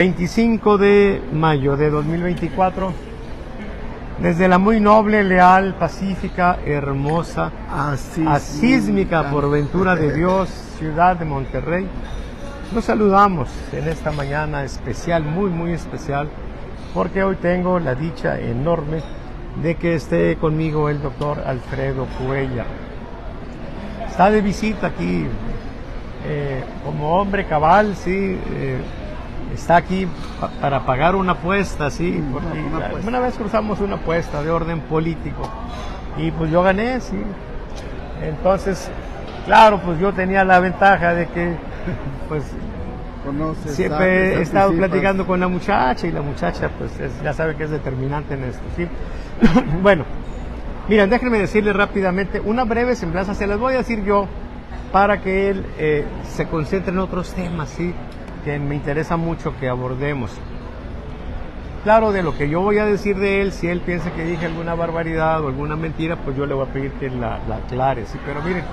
25 de mayo de 2024, desde la muy noble, leal, pacífica, hermosa, asísmica por ventura de Dios, ciudad de Monterrey, nos saludamos en esta mañana especial, muy especial, porque hoy tengo la dicha enorme de que esté conmigo el doctor Alfredo Cuellar. Está de visita aquí como hombre cabal, sí. Está aquí para pagar una apuesta, sí, porque una vez cruzamos una apuesta de orden político y pues yo gané, sí. Entonces, claro, pues yo tenía la ventaja de que pues siempre he estado platicando con la muchacha y la muchacha pues ya sabe que es determinante en esto, sí. Bueno, miren, déjenme decirles rápidamente una breve semblanza, se las voy a decir yo para que él se concentre en otros temas, sí, que me interesa mucho que abordemos. Claro, de lo que yo voy a decir de él, si él piensa que dije alguna barbaridad o alguna mentira, pues yo le voy a pedir que la aclare, ¿sí? Pero miren,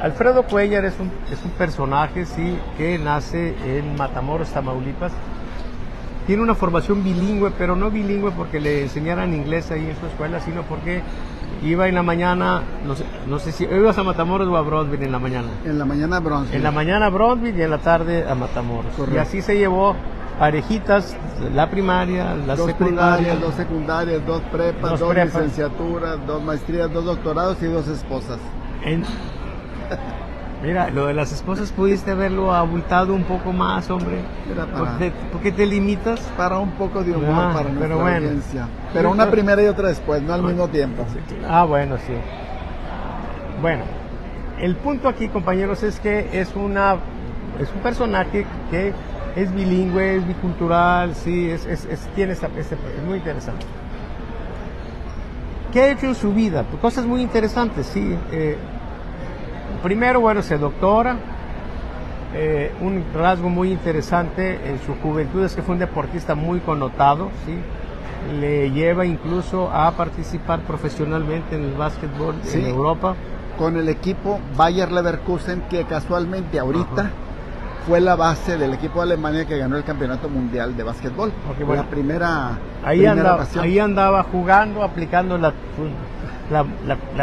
Alfredo Cuellar es un personaje, ¿sí?, que nace en Matamoros, Tamaulipas. Tiene una formación bilingüe, pero no bilingüe porque le enseñaran inglés ahí en su escuela, sino porque iba en la mañana, no sé si ibas a Matamoros o a Bronzeville en la mañana. En la mañana a Bronzeville. En la mañana a Bronzeville y en la tarde a Matamoros. Correcto. Y así se llevó parejitas, la primaria, la secundaria. Dos secundarias, dos prepas, dos licenciaturas, dos maestrías, dos doctorados y dos esposas. Mira, lo de las esposas pudiste haberlo abultado un poco más, hombre. ¿Por qué te limitas? Para un poco de humor, para nuestra audiencia. Pero una primera y otra después, no al mismo tiempo. Bueno, sí. Bueno, el punto aquí, compañeros, es que es un personaje que es bilingüe, es bicultural, sí, tiene es muy interesante. ¿Qué ha hecho en su vida? Pues cosas muy interesantes, sí. Primero, bueno, se doctora. Un rasgo muy interesante en su juventud es que fue un deportista muy connotado, ¿sí? Le lleva incluso a participar profesionalmente en el básquetbol en Europa. Con el equipo Bayer Leverkusen, que casualmente ahorita fue la base del equipo de Alemania que ganó el campeonato mundial de básquetbol. Bueno, la primera ocasión. Ahí andaba jugando, aplicando la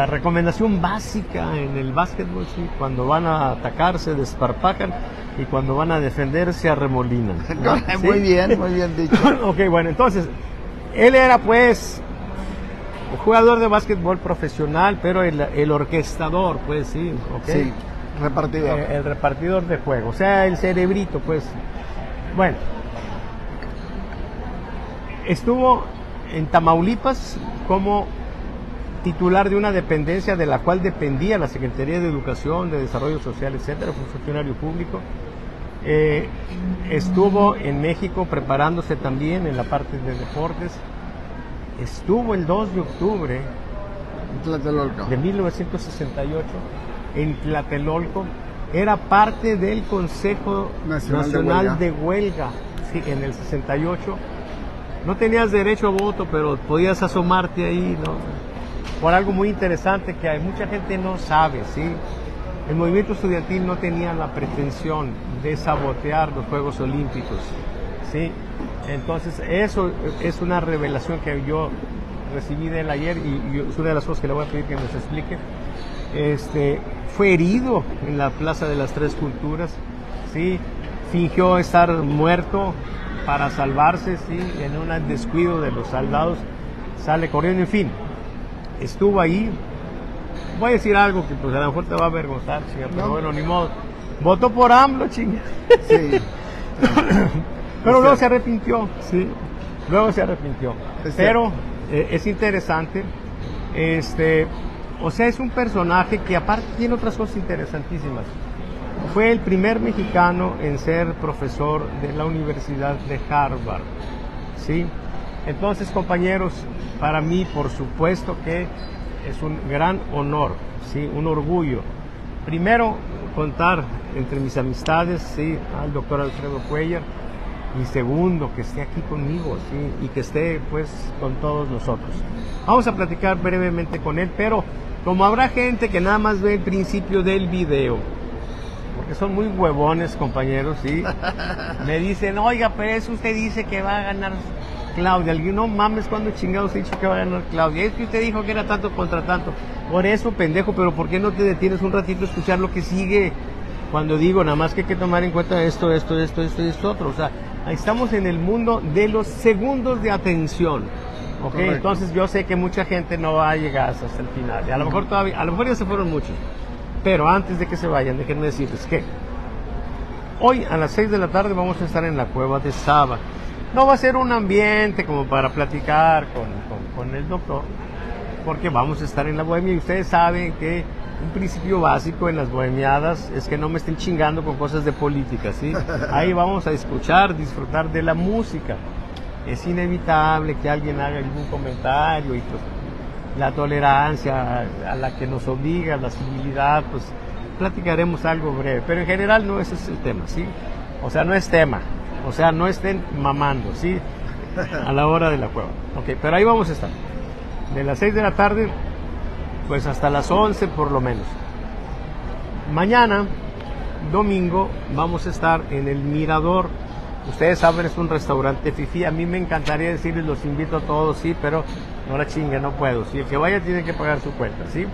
recomendación básica en el básquetbol, ¿sí? Cuando van a atacar se desparpajan y cuando van a defender se arremolinan, ¿no? ¿Sí? Muy bien dicho. Ok, bueno, entonces, él era pues jugador de básquetbol profesional, pero el orquestador, pues sí, okay. Sí, repartidor. El repartidor de juego, o sea, el cerebrito, pues. Bueno, estuvo en Tamaulipas como titular de una dependencia de la cual dependía la Secretaría de Educación, de Desarrollo Social, etcétera, fue funcionario público. Estuvo en México preparándose también en la parte de deportes. Estuvo el 2 de octubre de 1968 en Tlatelolco. Era parte del Consejo Nacional de Huelga, sí, en el 68. No tenías derecho a voto, pero podías asomarte ahí, ¿no? Por algo muy interesante que hay mucha gente no sabe, ¿sí? El movimiento estudiantil no tenía la pretensión de sabotear los Juegos Olímpicos, ¿sí? Entonces eso es una revelación que yo recibí de él ayer y es una de las cosas que le voy a pedir que nos explique. Fue herido en la Plaza de las Tres Culturas, ¿sí? Fingió estar muerto para salvarse, ¿sí? En un descuido de los soldados sale corriendo, en fin. Estuvo ahí. Voy a decir algo que pues a lo mejor te va a avergonzar, chinga, pero bueno, ni modo. Votó por AMLO, chinga. Sí. Pero luego se arrepintió, sí. Luego se arrepintió. Pero es interesante. O sea, es un personaje que aparte tiene otras cosas interesantísimas. Fue el primer mexicano en ser profesor de la Universidad de Harvard, ¿sí? Entonces, compañeros, para mí, por supuesto que es un gran honor, ¿sí? Un orgullo. Primero, contar entre mis amistades, ¿sí?, al doctor Alfredo Cuellar. Y segundo, que esté aquí conmigo, ¿sí? Y que esté, pues, con todos nosotros. Vamos a platicar brevemente con él, pero como habrá gente que nada más ve el principio del video, porque que son muy huevones, compañeros, ¿sí? Me dicen, oiga, pero eso usted dice que va a ganar Claudia. Alguien, no mames, ¿cuándo chingados he dicho que va a ganar Claudia? Es que usted dijo que era tanto contra tanto. Por eso, pendejo, pero ¿por qué no te detienes un ratito a escuchar lo que sigue? Cuando digo, nada más que hay que tomar en cuenta esto y esto otro. O sea, estamos en el mundo de los segundos de atención. ¿Ok? Entonces yo sé que mucha gente no va a llegar hasta el final. Y a lo mejor todavía, a lo mejor ya se fueron muchos. Pero antes de que se vayan, déjenme decirles que hoy a las 6 de la tarde vamos a estar en la cueva de Saba. No va a ser un ambiente como para platicar con el doctor, porque vamos a estar en la bohemia y ustedes saben que un principio básico en las bohemiadas es que no me estén chingando con cosas de política, ¿sí? Ahí vamos a escuchar, disfrutar de la música. Es inevitable que alguien haga algún comentario y pues la tolerancia a la que nos obliga, la civilidad, pues platicaremos algo breve, pero en general no ese es el tema, ¿sí? O sea, no es tema, o sea, no estén mamando, ¿sí? A la hora de la cueva. Ok, pero ahí vamos a estar. De las 6 de la tarde, pues hasta las 11 por lo menos. Mañana, domingo, vamos a estar en el Mirador. Ustedes saben, es un restaurante fifí. A mí me encantaría decirles, los invito a todos, sí, pero no la chingue, no puedo. Si el que vaya tiene que pagar su cuenta, ¿sí?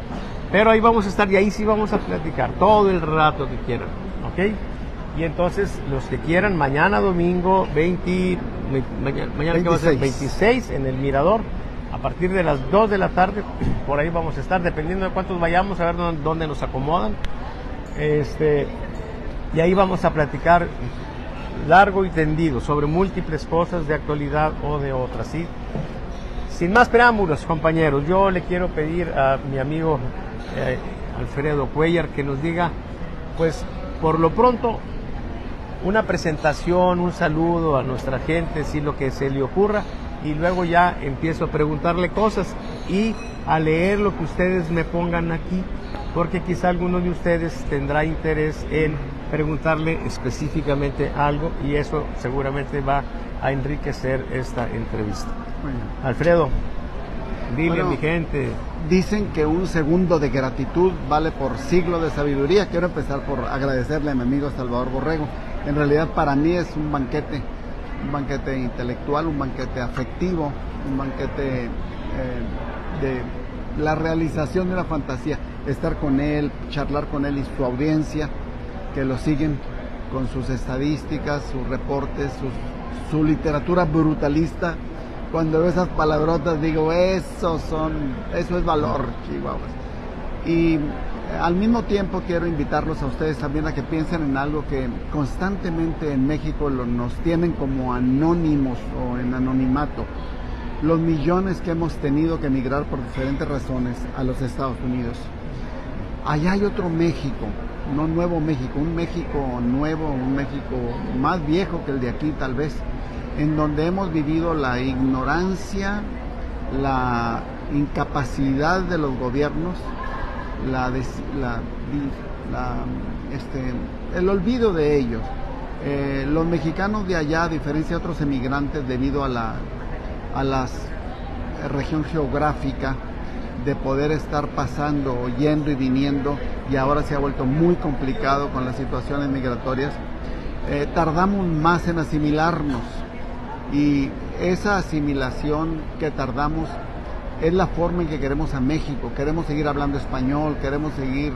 Pero ahí vamos a estar y ahí sí vamos a platicar todo el rato que quieran, ¿ok? Y entonces, los que quieran, mañana domingo, mañana que va a ser 26 en el Mirador, a partir de las 2 de la tarde, por ahí vamos a estar, dependiendo de cuántos vayamos, a ver dónde nos acomodan. Y ahí vamos a platicar largo y tendido sobre múltiples cosas de actualidad o de otras, ¿sí? Sin más preámbulos, compañeros, yo le quiero pedir a mi amigo Alfredo Cuellar que nos diga, pues, por lo pronto, una presentación, un saludo a nuestra gente, sí, lo que se le ocurra, y luego ya empiezo a preguntarle cosas y a leer lo que ustedes me pongan aquí, porque quizá alguno de ustedes tendrá interés en preguntarle específicamente algo y eso seguramente va a enriquecer esta entrevista. Bueno. Alfredo, dile a mi gente. Dicen que un segundo de gratitud vale por siglo de sabiduría. Quiero empezar por agradecerle a mi amigo Salvador Borrego. En realidad para mí es un banquete intelectual, un banquete afectivo, un banquete de la realización de una fantasía. Estar con él, charlar con él y su audiencia, que lo siguen con sus estadísticas, sus reportes, su literatura brutalista. Cuando veo esas palabrotas digo, eso es valor, chihuahuas. Y al mismo tiempo quiero invitarlos a ustedes también a que piensen en algo que constantemente en México nos tienen como anónimos o en anonimato. Los millones que hemos tenido que emigrar por diferentes razones a los Estados Unidos. Allá hay otro México, no nuevo México, un México nuevo, un México más viejo que el de aquí tal vez, en donde hemos vivido la ignorancia, la incapacidad de los gobiernos, el olvido de ellos. Los mexicanos de allá, a diferencia de otros emigrantes, debido a la región geográfica, de poder estar pasando, yendo y viniendo, y ahora se ha vuelto muy complicado con las situaciones migratorias, tardamos más en asimilarnos, y esa asimilación que tardamos es la forma en que queremos a México. Queremos seguir hablando español, queremos seguir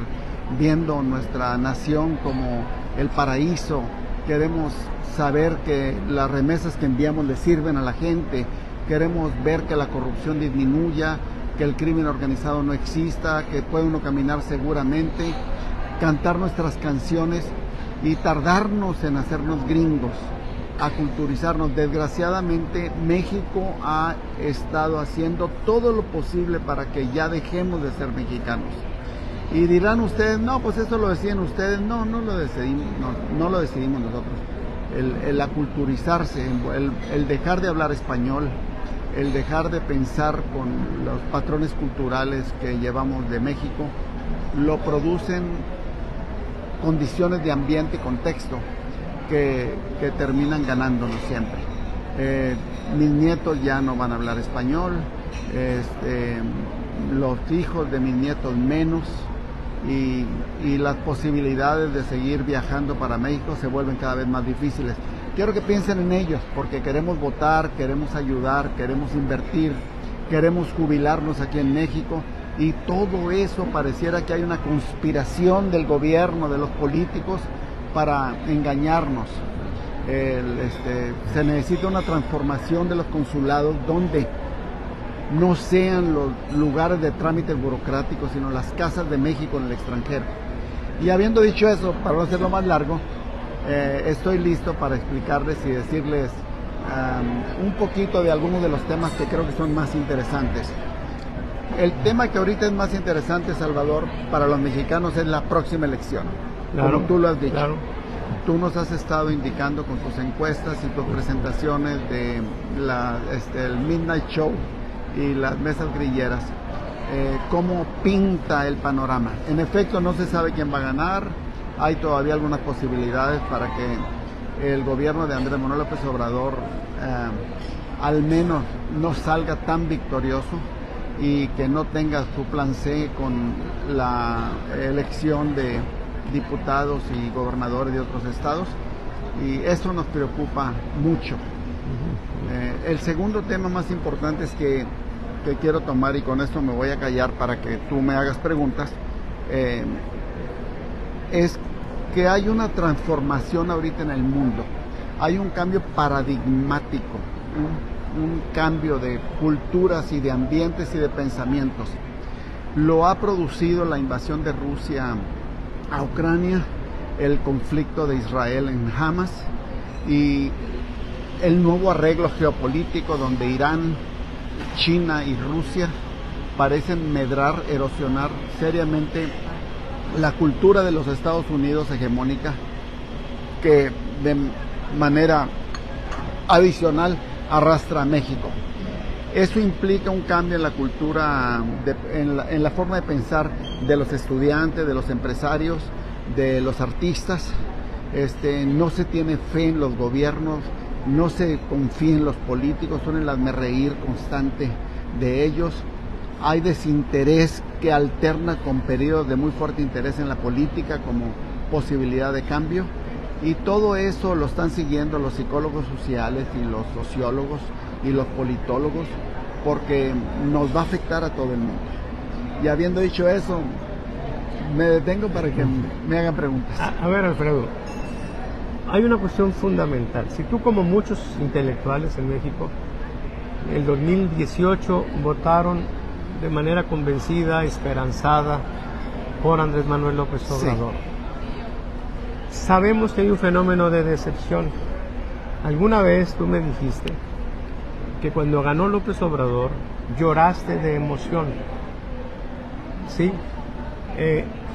viendo nuestra nación como el paraíso, queremos saber que las remesas que enviamos le sirven a la gente, queremos ver que la corrupción disminuya, que el crimen organizado no exista, que puede uno caminar seguramente, cantar nuestras canciones y tardarnos en hacernos gringos, aculturizarnos. Desgraciadamente México ha estado haciendo todo lo posible para que ya dejemos de ser mexicanos. Y dirán ustedes, no, pues eso lo decían ustedes. No lo decidimos, no lo decidimos nosotros. El aculturizarse, el dejar de hablar español, el dejar de pensar con los patrones culturales que llevamos de México, lo producen condiciones de ambiente y contexto que terminan ganándonos siempre. Mis nietos ya no van a hablar español, los hijos de mis nietos menos, y las posibilidades de seguir viajando para México se vuelven cada vez más difíciles. Quiero que piensen en ellos, porque queremos votar, queremos ayudar, queremos invertir, queremos jubilarnos aquí en México, y todo eso pareciera que hay una conspiración del gobierno, de los políticos, para engañarnos. Se necesita una transformación de los consulados donde no sean los lugares de trámites burocráticos, sino las casas de México en el extranjero. Y habiendo dicho eso, para no hacerlo más largo, estoy listo para explicarles y decirles un poquito de algunos de los temas que creo que son más interesantes. El tema que ahorita es más interesante, Salvador, para los mexicanos es la próxima elección, claro, como tú lo has dicho. Claro. Tú nos has estado indicando con tus encuestas y tus presentaciones de el Midnight Show y las mesas grilleras, cómo pinta el panorama. En efecto, no se sabe quién va a ganar. Hay todavía algunas posibilidades para que el gobierno de Andrés Manuel López Obrador al menos no salga tan victorioso y que no tenga su plan C con la elección de diputados y gobernadores de otros estados, y eso nos preocupa mucho. El segundo tema más importante es que quiero tomar, y con esto me voy a callar para que tú me hagas preguntas, es que hay una transformación ahorita en el mundo, hay un cambio paradigmático, un cambio de culturas y de ambientes y de pensamientos. Lo ha producido la invasión de Rusia a Ucrania, el conflicto de Israel en Hamas y el nuevo arreglo geopolítico donde Irán, China y Rusia parecen medrar, erosionar seriamente la cultura de los Estados Unidos hegemónica, que de manera adicional arrastra a México. Eso implica un cambio en la cultura, en la forma de pensar de los estudiantes, de los empresarios, de los artistas. No se tiene fe en los gobiernos, no se confía en los políticos, son el hazmerreír constante de ellos. Hay desinterés que alterna con periodos de muy fuerte interés en la política como posibilidad de cambio. Y todo eso lo están siguiendo los psicólogos sociales y los sociólogos y los politólogos, porque nos va a afectar a todo el mundo. Y habiendo dicho eso, me detengo para que me hagan preguntas. A ver, Alfredo, hay una cuestión fundamental. Si tú, como muchos intelectuales en México, en el 2018 votaron de manera convencida, esperanzada por Andrés Manuel López Obrador. Sí. Sabemos que hay un fenómeno de decepción. Alguna vez tú me dijiste que cuando ganó López Obrador lloraste de emoción, ¿sí?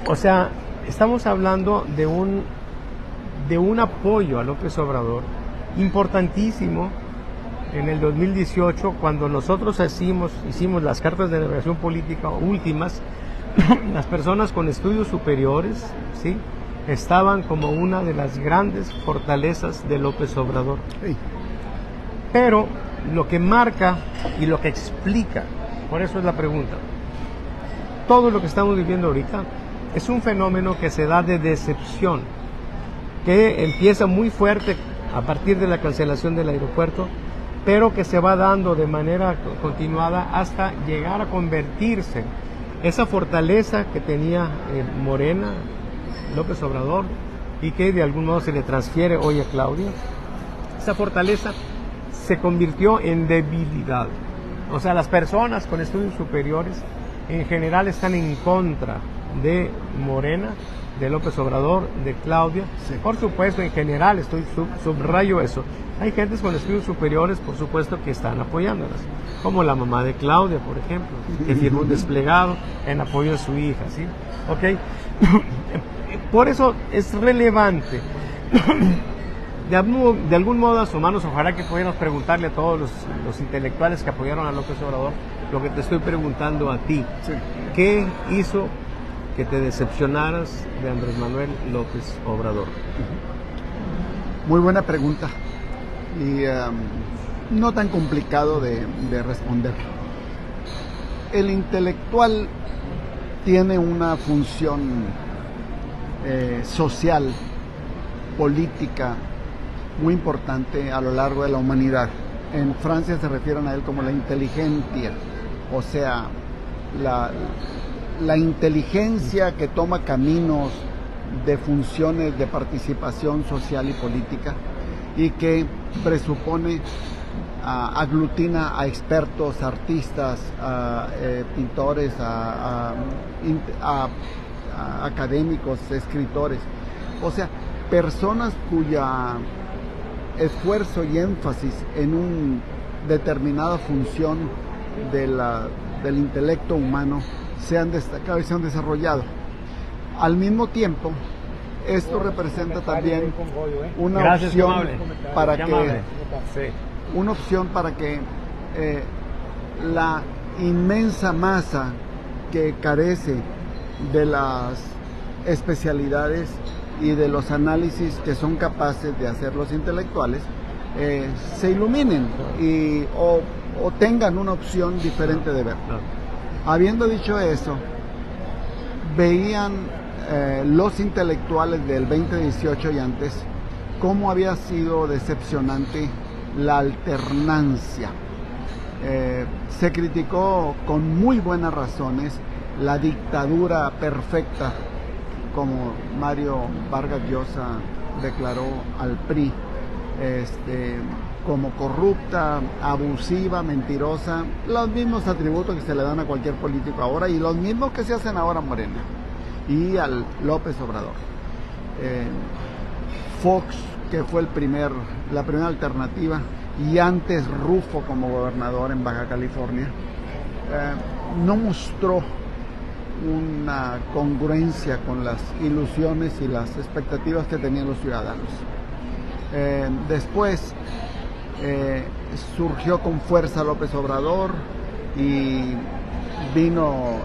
O sea, estamos hablando de un apoyo a López Obrador importantísimo en el 2018, cuando nosotros hicimos las cartas de navegación política últimas. Las personas con estudios superiores, ¿sí?, estaban como una de las grandes fortalezas de López Obrador. Sí. Pero lo que marca y lo que explica, por eso es la pregunta, todo lo que estamos viviendo ahorita es un fenómeno que se da de decepción, que empieza muy fuerte a partir de la cancelación del aeropuerto, pero que se va dando de manera continuada hasta llegar a convertirse esa fortaleza que tenía Morena, López Obrador, y que de algún modo se le transfiere hoy a Claudia. Esa fortaleza se convirtió en debilidad. O sea, las personas con estudios superiores en general están en contra de Morena, de López Obrador, de Claudia. Sí. Por supuesto, en general, subrayo eso. Hay gentes con estudios superiores, por supuesto, que están apoyándolas, como la mamá de Claudia, por ejemplo, que firmó un desplegado en apoyo a su hija, ¿sí? ¿Ok? Por eso es relevante. De algún modo asomarnos, ojalá que pudiéramos preguntarle a todos los intelectuales que apoyaron a López Obrador lo que te estoy preguntando a ti. Sí. ¿Qué hizo que te decepcionaras de Andrés Manuel López Obrador? Muy buena pregunta y no tan complicado de responder. El intelectual tiene una función social, política, muy importante a lo largo de la humanidad. En Francia se refieren a él como la inteligencia, o sea, la inteligencia que toma caminos de funciones de participación social y política y que presupone, aglutina a expertos, artistas, pintores, a académicos, escritores, o sea, personas cuya esfuerzo y énfasis en una determinada función del intelecto humano se han destacado y se han desarrollado. Al mismo tiempo, esto representa también una opción para que la inmensa masa que carece de las especialidades y de los análisis que son capaces de hacer los intelectuales, se iluminen o tengan una opción diferente de ver. Habiendo dicho eso, veían los intelectuales del 2018 y antes cómo había sido decepcionante la alternancia. Se criticó con muy buenas razones la dictadura perfecta, como Mario Vargas Llosa declaró al PRI, como corrupta, abusiva, mentirosa, los mismos atributos que se le dan a cualquier político ahora y los mismos que se hacen ahora a Morena y al López Obrador. Fox, que fue la primera alternativa, y antes Rufo como gobernador en Baja California, no mostró una congruencia con las ilusiones y las expectativas que tenían los ciudadanos. Después surgió con fuerza López Obrador y vino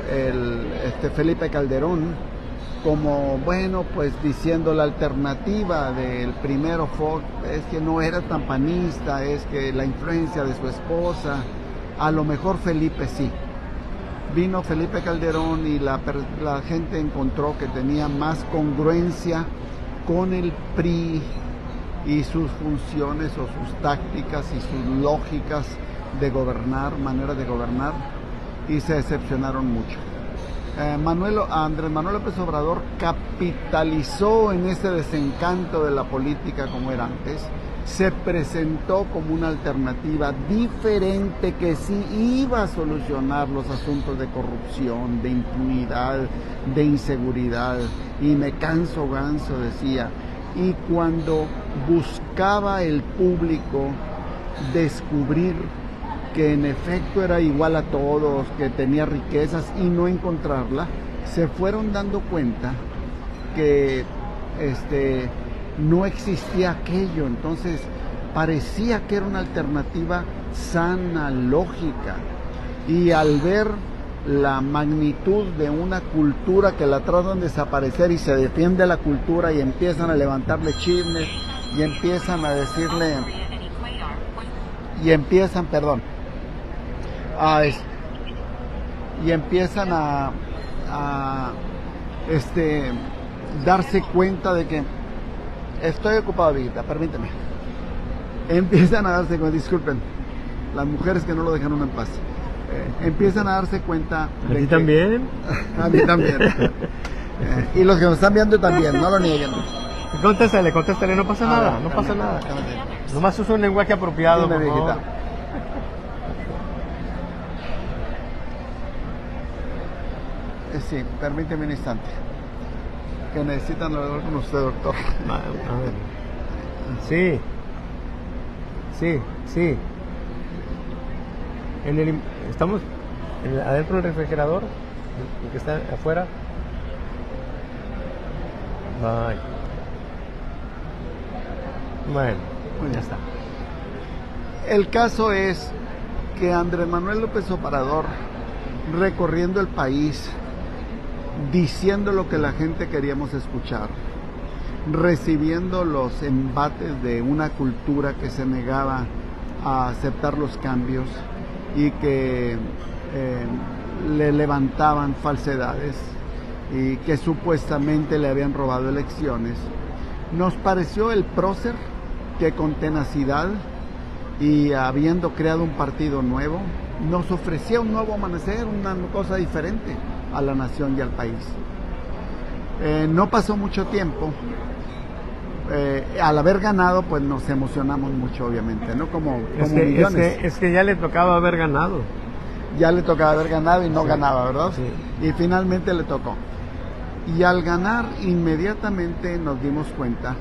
Felipe Calderón como, bueno, pues diciendo la alternativa del primero Fox es que no era tan panista, es que la influencia de su esposa, a lo mejor Felipe sí. Vino Felipe Calderón y la gente encontró que tenía más congruencia con el PRI y sus funciones o sus tácticas y sus lógicas de gobernar, manera de gobernar, y se decepcionaron mucho. Andrés Manuel López Obrador capitalizó en ese desencanto de la política como era antes, se presentó como una alternativa diferente que sí iba a solucionar los asuntos de corrupción, de impunidad, de inseguridad, y me canso ganso, decía. Y cuando buscaba el público descubrir que en efecto era igual a todos, que tenía riquezas y no encontrarla, se fueron dando cuenta que no existía aquello. Entonces parecía que era una alternativa sana, lógica, y al ver la magnitud de una cultura que la tratan de desaparecer y se defiende la cultura y empiezan a levantarle chismes y empiezan a decirle y empiezan a darse cuenta de que estoy ocupado, Vita, permíteme. Empiezan a darse cuenta, disculpen, las mujeres que no lo dejan uno en paz. Empiezan a darse cuenta. ¿A ti también? A mí también. Y los que nos están viendo también, no lo nieguen. Contéstale, no pasa nada, no pasa nada. Nomás usa un lenguaje apropiado, dime, por favor. viejita. Sí, permíteme un instante. Que necesitan hablar con usted, doctor. A ver. Sí. Estamos adentro del refrigerador, el que está afuera. Bye. Bueno, ya está. El caso es que Andrés Manuel López Obrador, recorriendo el país, diciendo lo que la gente queríamos escuchar, recibiendo los embates de una cultura que se negaba a aceptar los cambios y que le levantaban falsedades y que supuestamente le habían robado elecciones. Nos pareció el prócer que con tenacidad y habiendo creado un partido nuevo, nos ofrecía un nuevo amanecer, una cosa diferente a la nación y al país. No pasó mucho tiempo. Al haber ganado, pues nos emocionamos mucho, obviamente, ¿no? Como millones. Es que ya le tocaba haber ganado. Ya le tocaba haber ganado y no ganaba, ¿verdad? Sí. Y finalmente le tocó. Y al ganar, inmediatamente nos dimos cuenta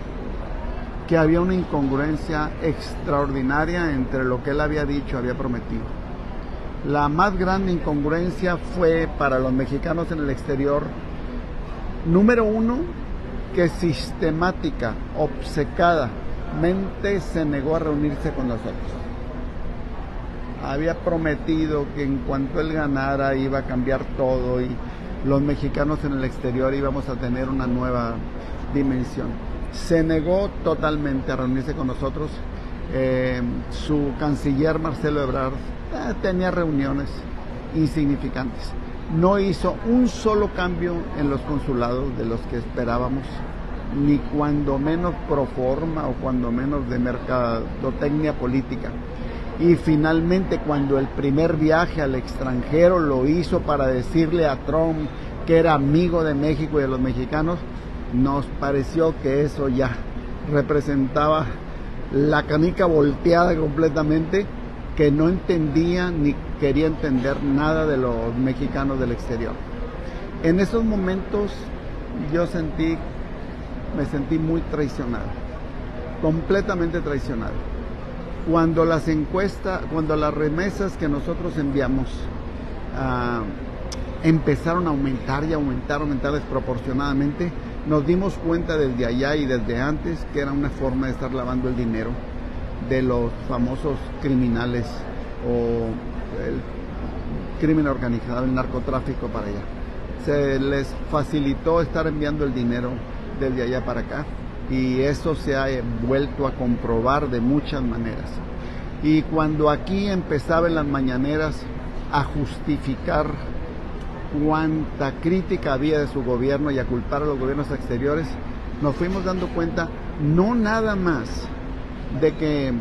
que había una incongruencia extraordinaria entre lo que él había dicho, había prometido. La más grande incongruencia fue para los mexicanos en el exterior, número uno, que sistemática, obcecadamente se negó a reunirse con nosotros. Había prometido que en cuanto él ganara iba a cambiar todo y los mexicanos en el exterior íbamos a tener una nueva dimensión. Se negó totalmente a reunirse con nosotros. Su canciller Marcelo Ebrard tenía reuniones insignificantes. No hizo un solo cambio en los consulados de los que esperábamos, ni cuando menos pro forma o cuando menos de mercadotecnia política. Y finalmente, cuando el primer viaje al extranjero lo hizo para decirle a Trump que era amigo de México y de los mexicanos, nos pareció que eso ya representaba la canica volteada completamente, que no entendía ni quería entender nada de los mexicanos del exterior. En esos momentos yo me sentí muy traicionado, completamente traicionado. Cuando las remesas que nosotros enviamos empezaron a aumentar y aumentar desproporcionadamente, nos dimos cuenta desde allá y desde antes que era una forma de estar lavando el dinero de los famosos criminales o el crimen organizado, el narcotráfico para allá. Se les facilitó estar enviando el dinero desde allá para acá y eso se ha vuelto a comprobar de muchas maneras. Y cuando aquí empezaba en las mañaneras a justificar cuánta crítica había de su gobierno y a culpar a los gobiernos exteriores, nos fuimos dando cuenta no nada más de que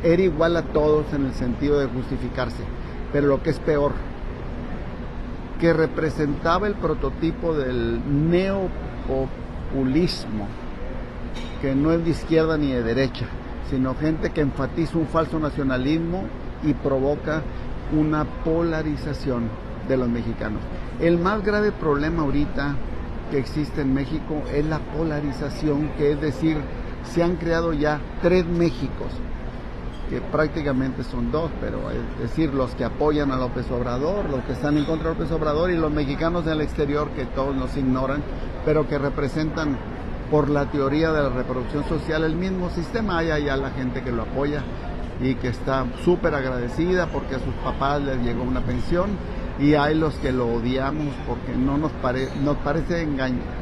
era igual a todos en el sentido de justificarse, pero lo que es peor, que representaba el prototipo del neopopulismo, que no es de izquierda ni de derecha, sino gente que enfatiza un falso nacionalismo y provoca una polarización de los mexicanos. El más grave problema ahorita que existe en México es la polarización, que es decir, se han creado ya 3 Méxicos, que prácticamente son 2, pero es decir, los que apoyan a López Obrador, los que están en contra de López Obrador y los mexicanos del exterior que todos nos ignoran, pero que representan por la teoría de la reproducción social el mismo sistema. Hay allá la gente que lo apoya y que está súper agradecida porque a sus papás les llegó una pensión, y hay los que lo odiamos porque nos parece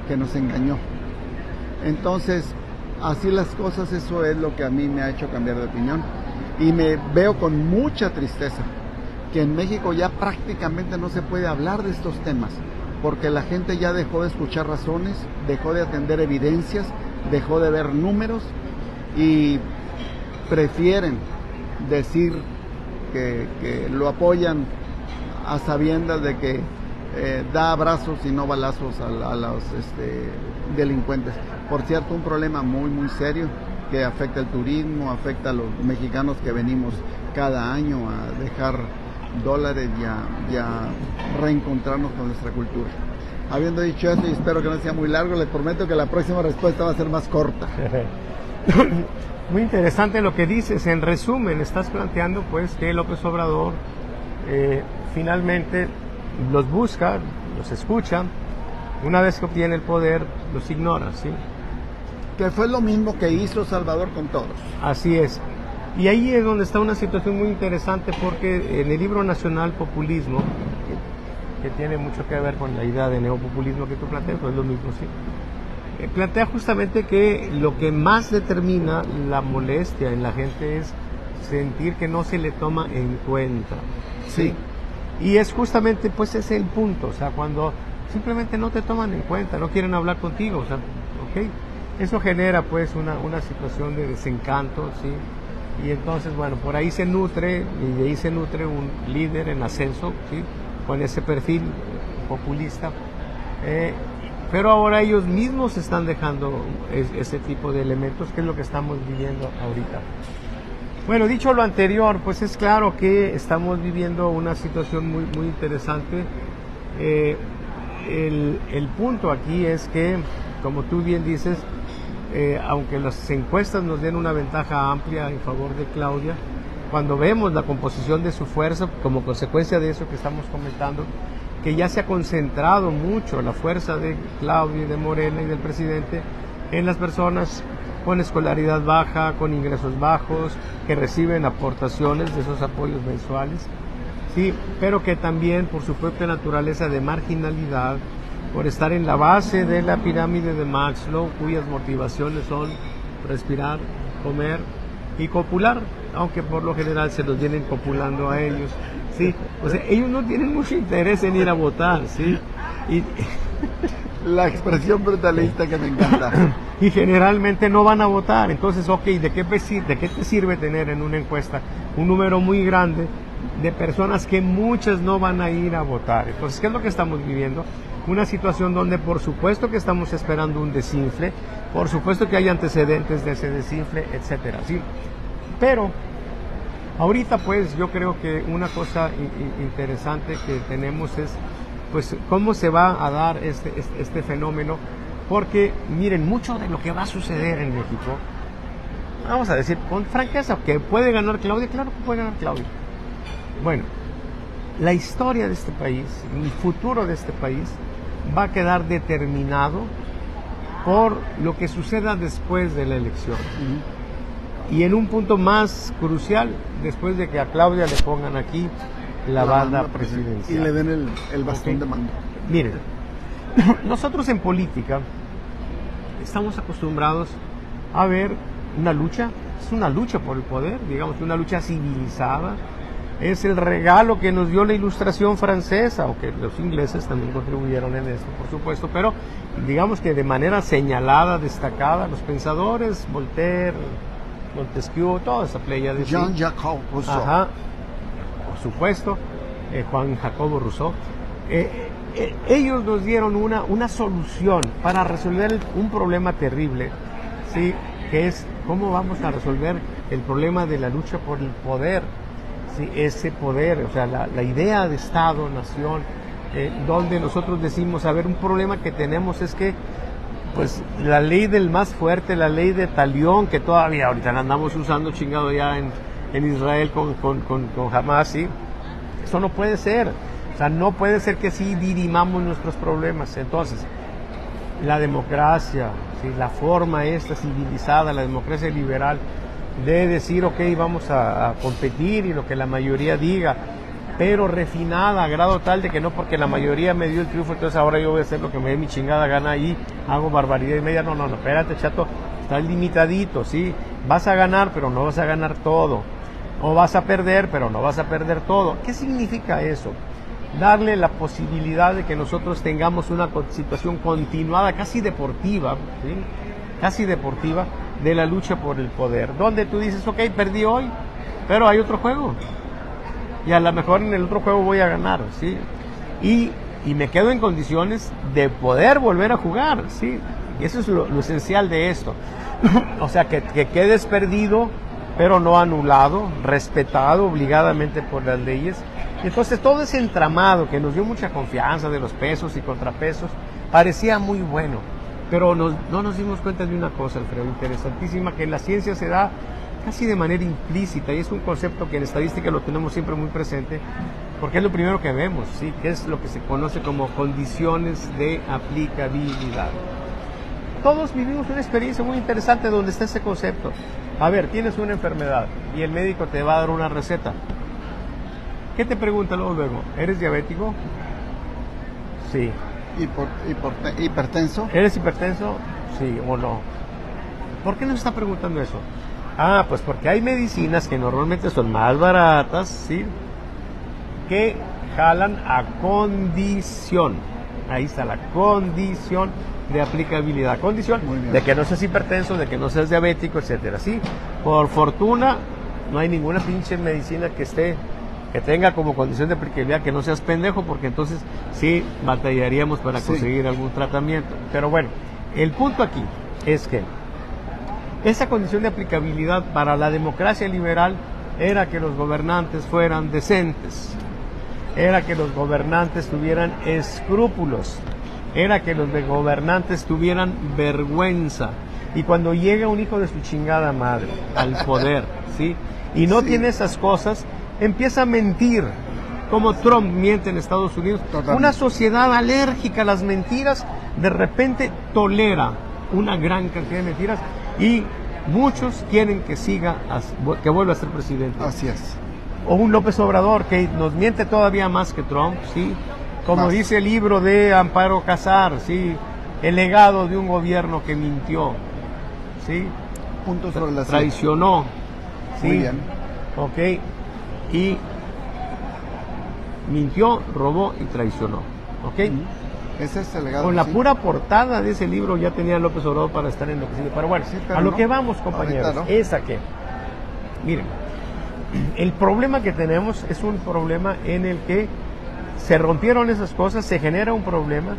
que nos engañó. Entonces, así las cosas, eso es lo que a mí me ha hecho cambiar de opinión. Y me veo con mucha tristeza que en México ya prácticamente no se puede hablar de estos temas, porque la gente ya dejó de escuchar razones, dejó de atender evidencias, dejó de ver números y prefieren decir que lo apoyan a sabiendas de que da abrazos y no balazos a los delincuentes. Por cierto, un problema muy muy serio que afecta el turismo, afecta a los mexicanos que venimos cada año a dejar dólares y a reencontrarnos con nuestra cultura. Habiendo dicho eso, y espero que no sea muy largo, les prometo que la próxima respuesta va a ser más corta. Muy interesante lo que dices. En resumen, estás planteando pues que López Obrador finalmente los busca, los escucha, una vez que obtiene el poder los ignora, ¿sí? Que fue lo mismo que hizo Salvador con todos. Así es. Y ahí es donde está una situación muy interesante, porque en el libro Nacional Populismo, que tiene mucho que ver con la idea de neopopulismo que tú planteas, pues es lo mismo, sí. Plantea justamente que lo que más determina la molestia en la gente es sentir que no se le toma en cuenta. Sí. Y es justamente, pues, ese el punto, o sea, cuando simplemente no te toman en cuenta, no quieren hablar contigo, o sea, ok, eso genera, pues, una situación de desencanto, ¿sí? Y entonces, bueno, por ahí se nutre, y de ahí se nutre un líder en ascenso, ¿sí? Con ese perfil populista, pero ahora ellos mismos están dejando ese tipo de elementos, que es lo que estamos viviendo ahorita. Bueno, dicho lo anterior, pues es claro que estamos viviendo una situación muy, muy interesante. El punto aquí es que, como tú bien dices, aunque las encuestas nos den una ventaja amplia en favor de Claudia, cuando vemos la composición de su fuerza, como consecuencia de eso que estamos comentando, que ya se ha concentrado mucho la fuerza de Claudia y de Morena y del presidente en las personas con escolaridad baja, con ingresos bajos, que reciben aportaciones de esos apoyos mensuales, sí, pero que también por su propia naturaleza de marginalidad, por estar en la base de la pirámide de Maslow, cuyas motivaciones son respirar, comer y copular, aunque por lo general se los vienen copulando a ellos, sí, o sea, ellos no tienen mucho interés en ir a votar, sí, y la expresión brutalista que me encanta. Y generalmente no van a votar. Entonces, ok, ¿de qué te sirve tener en una encuesta un número muy grande de personas que muchas no van a ir a votar? Entonces, ¿qué es lo que estamos viviendo? Una situación donde por supuesto que estamos esperando un desinfle, por supuesto que hay antecedentes de ese desinfle, etcétera, ¿sí? Pero ahorita, pues, yo creo que una cosa interesante que tenemos es, pues, cómo se va a dar este fenómeno, porque miren, mucho de lo que va a suceder en México, vamos a decir con franqueza, que puede ganar Claudia, claro que puede ganar Claudia. Bueno, la historia de este país, el futuro de este país, va a quedar determinado por lo que suceda después de la elección. Y en un punto más crucial, después de que a Claudia le pongan aquí la banda presidencial. Y le den el bastón de mando. Miren, nosotros en política estamos acostumbrados a ver una lucha, es una lucha por el poder, digamos, una lucha civilizada, es el regalo que nos dio la Ilustración francesa, aunque los ingleses también contribuyeron en esto, por supuesto, pero digamos que de manera señalada, destacada, los pensadores, Voltaire, Montesquieu, toda esa playa de Jean-Jacques Rousseau. Ajá, por supuesto, Juan Jacobo Rousseau. Ellos nos dieron una solución para resolver un problema terrible, ¿sí? Que es cómo vamos a resolver el problema de la lucha por el poder, ¿sí? Ese poder, o sea, la idea de Estado, nación, donde nosotros decimos, a ver, un problema que tenemos es que, pues, la ley del más fuerte, la ley de Talión, que todavía ahorita la andamos usando chingado ya en Israel con Hamas, ¿sí? Eso no puede ser. O sea, no puede ser que así dirimamos nuestros problemas. Entonces, la democracia, ¿sí? La forma esta civilizada, la democracia liberal, de decir, ok, vamos a competir y lo que la mayoría diga, pero refinada a grado tal de que no porque la mayoría me dio el triunfo, entonces ahora yo voy a hacer lo que me dé mi chingada gana y hago barbaridad y media. No, espérate, chato, estás limitadito, ¿sí? Vas a ganar, pero no vas a ganar todo. O vas a perder, pero no vas a perder todo. ¿Qué significa eso? Darle la posibilidad de que nosotros tengamos una situación continuada, casi deportiva, ¿sí? Casi deportiva, de la lucha por el poder, donde tú dices, ok, perdí hoy, pero hay otro juego, y a lo mejor en el otro juego voy a ganar, ¿sí? Y me quedo en condiciones de poder volver a jugar, ¿sí? Y eso es lo esencial de esto. O sea, que quedes perdido, pero no anulado, respetado obligadamente por las leyes. Y entonces todo ese entramado que nos dio mucha confianza de los pesos y contrapesos parecía muy bueno, pero no nos dimos cuenta de una cosa, Alfredo, interesantísima, que en la ciencia se da casi de manera implícita, y es un concepto que en estadística lo tenemos siempre muy presente, porque es lo primero que vemos, ¿sí? Que es lo que se conoce como condiciones de aplicabilidad. Todos vivimos una experiencia muy interesante donde está ese concepto. A ver, tienes una enfermedad y el médico te va a dar una receta. ¿Qué te pregunta luego? ¿Eres diabético? Sí. ¿Hipertenso? ¿Eres hipertenso? Sí o no. ¿Por qué nos está preguntando eso? Ah, pues porque hay medicinas que normalmente son más baratas, ¿sí? Que jalan a condición. Ahí está la condición de aplicabilidad. Condición de que no seas hipertenso, de que no seas diabético, etcétera. Sí, por fortuna no hay ninguna pinche medicina que tenga como condición de aplicabilidad que no seas pendejo, porque entonces sí batallaríamos para conseguir algún tratamiento. Pero bueno, el punto aquí es que esa condición de aplicabilidad para la democracia liberal era que los gobernantes fueran decentes, era que los gobernantes tuvieran escrúpulos, era que los gobernantes tuvieran vergüenza. Y cuando llega un hijo de su chingada madre al poder, ¿sí? Y no tiene esas cosas, empieza a mentir, como Trump miente en Estados Unidos. Totalmente. Una sociedad alérgica a las mentiras, de repente tolera una gran cantidad de mentiras y muchos quieren que que vuelva a ser presidente. Así es. O un López Obrador que nos miente todavía más que Trump, ¿sí? Como dice el libro de Amparo Casar, ¿sí? El legado de un gobierno que mintió, ¿sí? Puntos sobre la traicionó, ¿sí? Muy bien. Ok, y mintió, robó y traicionó, ¿ok? Ese es el legado. Con la pura portada de ese libro ya tenía López Obrador para estar en lo que sigue. Pero bueno, pero a lo que vamos, compañeros, es a que, miren, el problema que tenemos es un problema en el que se rompieron esas cosas, se genera un problema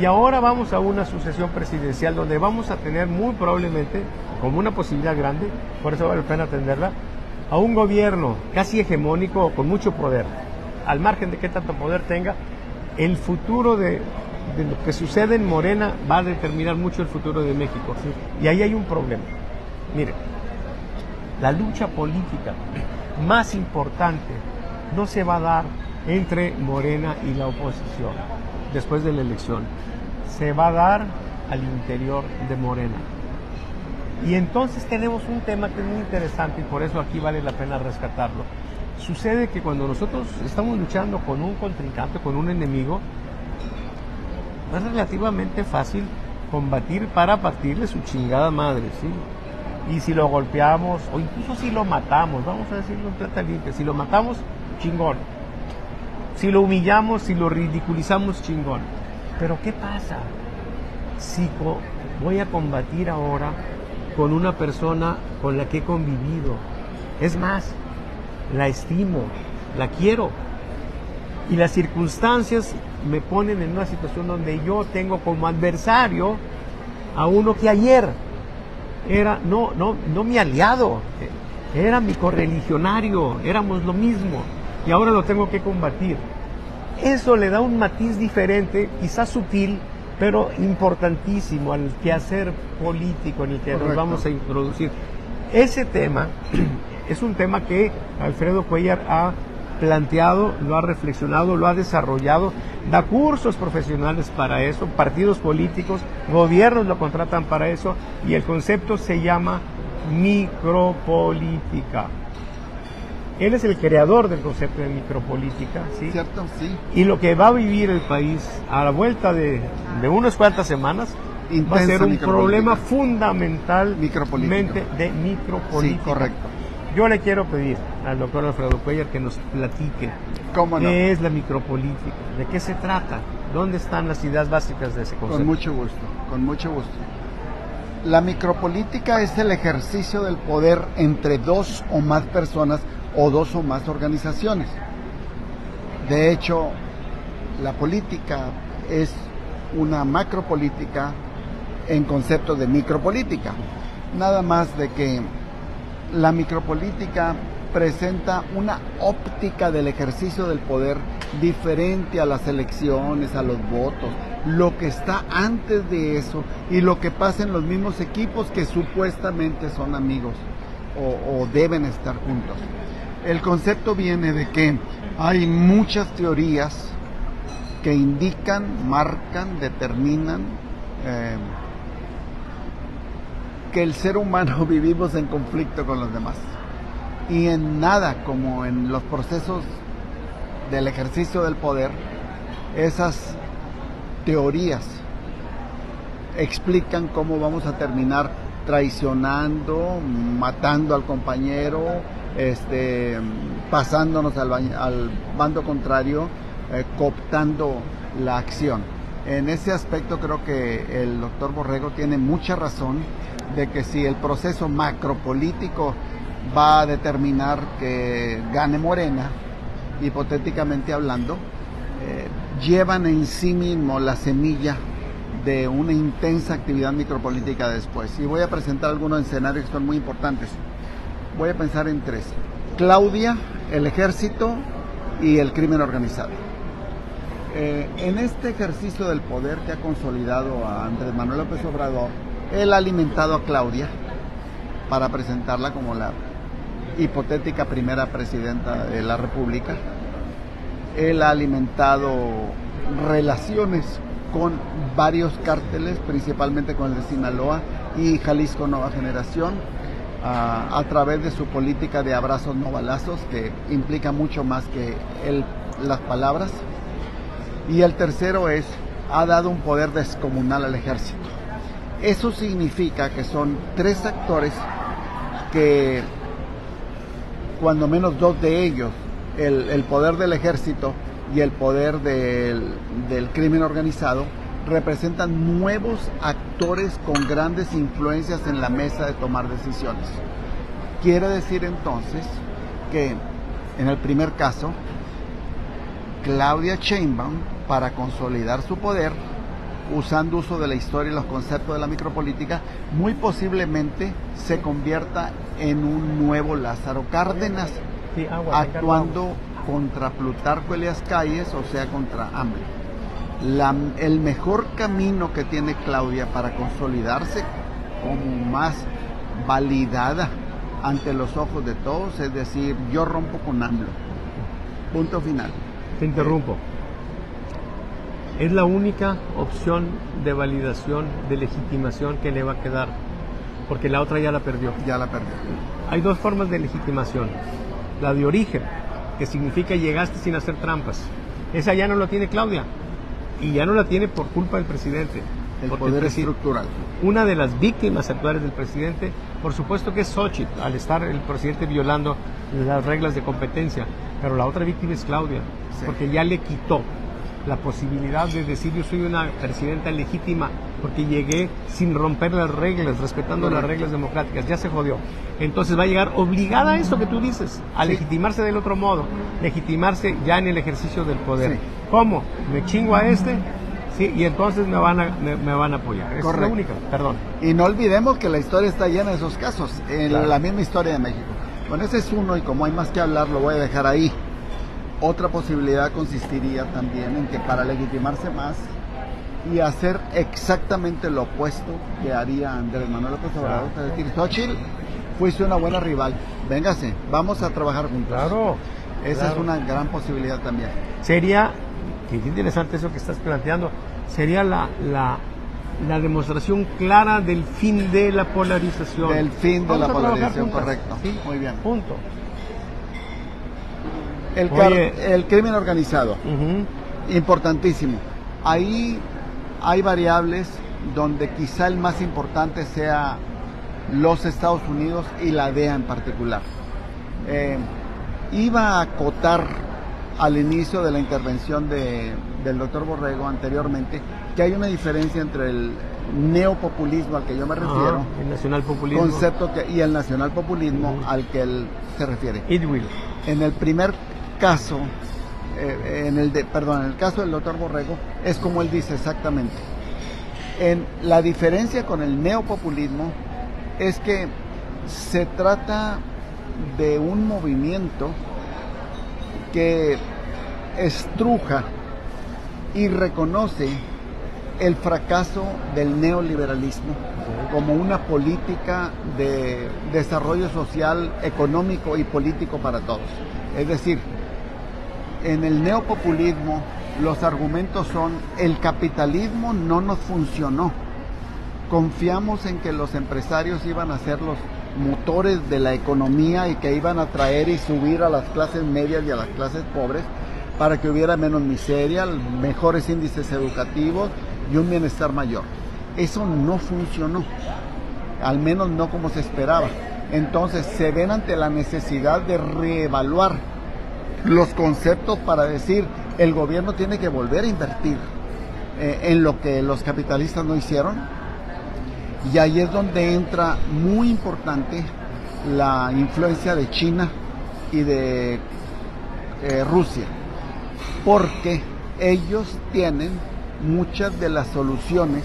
y ahora vamos a una sucesión presidencial donde vamos a tener muy probablemente, como una posibilidad grande, por eso vale la pena atenderla, a un gobierno casi hegemónico con mucho poder. Al margen de qué tanto poder tenga, el futuro de lo que sucede en Morena va a determinar mucho el futuro de México. ¿Sí? Y ahí hay un problema. Miren, la lucha política más importante no se va a dar entre Morena y la oposición después de la elección. Se va a dar al interior de Morena. Y entonces tenemos un tema que es muy interesante y por eso aquí vale la pena rescatarlo. Sucede que cuando nosotros estamos luchando con un contrincante, con un enemigo, es relativamente fácil combatir para partirle su chingada madre, ¿sí? Y si lo golpeamos, o incluso si lo matamos, vamos a decirlo en plata limpia, si lo matamos, chingón. Si lo humillamos, si lo ridiculizamos, chingón. Pero ¿qué pasa si voy a combatir ahora con una persona con la que he convivido? Es más, la estimo, la quiero. Y las circunstancias me ponen en una situación donde yo tengo como adversario a uno que ayer era, no mi aliado, era mi correligionario, éramos lo mismo, y ahora lo tengo que combatir. Eso le da un matiz diferente, quizás sutil, pero importantísimo al quehacer político en el que nos vamos a introducir. Ese tema es un tema que Alfredo Cuéllar ha planteado, lo ha reflexionado, lo ha desarrollado, da cursos profesionales para eso, partidos políticos, gobiernos lo contratan para eso, y el concepto se llama micropolítica. Él es el creador del concepto de micropolítica, ¿sí? ¿Cierto? Sí. Y lo que va a vivir el país a la vuelta de unas cuantas semanas va a ser un problema fundamentalmente de micropolítica. Sí, correcto. Yo le quiero pedir al doctor Alfredo Cuéllar que nos platique qué es la micropolítica, de qué se trata, dónde están las ideas básicas de ese concepto. Con mucho gusto, con mucho gusto. La micropolítica es el ejercicio del poder entre dos o más personas o dos o más organizaciones. De hecho, la política es una macropolítica en concepto de micropolítica. Nada más de que la micropolítica presenta una óptica del ejercicio del poder diferente a las elecciones, a los votos, lo que está antes de eso y lo que pasa en los mismos equipos que supuestamente son amigos o deben estar juntos. El concepto viene de que hay muchas teorías que indican, marcan, determinan que el ser humano vivimos en conflicto con los demás. Y en nada, como en los procesos del ejercicio del poder, esas teorías explican cómo vamos a terminar traicionando, matando al compañero, pasándonos al bando contrario cooptando la acción. En ese aspecto creo que el doctor Borrego tiene mucha razón de que si el proceso macropolítico va a determinar que gane Morena, hipotéticamente hablando, llevan en sí mismo la semilla de una intensa actividad micropolítica después. Y voy a presentar algunos escenarios que son muy importantes. Voy a pensar en tres: Claudia, el ejército y el crimen organizado. En este ejercicio del poder que ha consolidado a Andrés Manuel López Obrador, él ha alimentado a Claudia para presentarla como la hipotética primera presidenta de la República. Él ha alimentado relaciones con varios cárteles, principalmente con el de Sinaloa y Jalisco Nueva Generación, a través de su política de abrazos no balazos, que implica mucho más que las palabras. Y el tercero es, ha dado un poder descomunal al ejército. Eso significa que son tres actores que, cuando menos dos de ellos, el poder del ejército y el poder del crimen organizado, representan nuevos actores con grandes influencias en la mesa de tomar decisiones. Quiere decir entonces que, en el primer caso, Claudia Sheinbaum, para consolidar su poder, usando uso de la historia y los conceptos de la micropolítica, muy posiblemente se convierta en un nuevo Lázaro Cárdenas, actuando contra Plutarco Elías Calles, o sea, contra AMLO. El mejor camino que tiene Claudia para consolidarse como más validada ante los ojos de todos es decir, yo rompo con AMLO. Punto final. Te interrumpo. Es la única opción de validación, de legitimación que le va a quedar, porque la otra ya la perdió. Ya la perdió. Hay dos formas de legitimación. La de origen, que significa llegaste sin hacer trampas. Esa ya no la tiene Claudia, y ya no la tiene por culpa del presidente. El poder estructural. Una de las víctimas actuales del presidente, por supuesto que es Xochitl, al estar el presidente violando las reglas de competencia, pero la otra víctima es Claudia, sí, porque ya le quitó la posibilidad de decir yo soy una presidenta legítima porque llegué sin romper las reglas, respetando las reglas democráticas. Ya se jodió. Entonces va a llegar obligada a eso que tú dices, a legitimarse del otro modo, legitimarse ya en el ejercicio del poder. Sí. ¿Cómo? Me chingo a este, sí, y entonces me van a apoyar. Esa es la única, perdón. Y no olvidemos que la historia está llena de esos casos, en la misma historia de México. Bueno, ese es uno, y como hay más que hablar, lo voy a dejar ahí. Otra posibilidad consistiría también en que, para legitimarse más y hacer exactamente lo opuesto que haría Andrés Manuel López Obrador, es decir, Xochitl, fuiste una buena rival, véngase, vamos a trabajar juntos. Claro. Esa es una gran posibilidad también. Sería, qué interesante eso que estás planteando, sería la demostración clara del fin de la polarización. Del fin de la polarización, correcto. ¿Sí? Muy bien. Punto. El crimen organizado, importantísimo. Ahí hay variables donde quizá el más importante sea los Estados Unidos y la DEA en particular. Iba a acotar al inicio de la intervención del doctor Borrego anteriormente que hay una diferencia entre el neopopulismo al que yo me refiero, el nacionalpopulismo, concepto y el nacionalpopulismo al que él se refiere. En el primer caso, en el caso del doctor Borrego, es como él dice exactamente. La diferencia con el neopopulismo es que se trata de un movimiento que estruja y reconoce el fracaso del neoliberalismo como una política de desarrollo social, económico y político para todos. Es decir, en el neopopulismo los argumentos son: el capitalismo no nos funcionó, confiamos en que los empresarios iban a ser los motores de la economía y que iban a traer y subir a las clases medias y a las clases pobres para que hubiera menos miseria, mejores índices educativos y un bienestar mayor. Eso no funcionó, al menos no como se esperaba. Entonces se ven ante la necesidad de reevaluar los conceptos para decir el gobierno tiene que volver a invertir en lo que los capitalistas no hicieron, y ahí es donde entra muy importante la influencia de China y de Rusia, porque ellos tienen muchas de las soluciones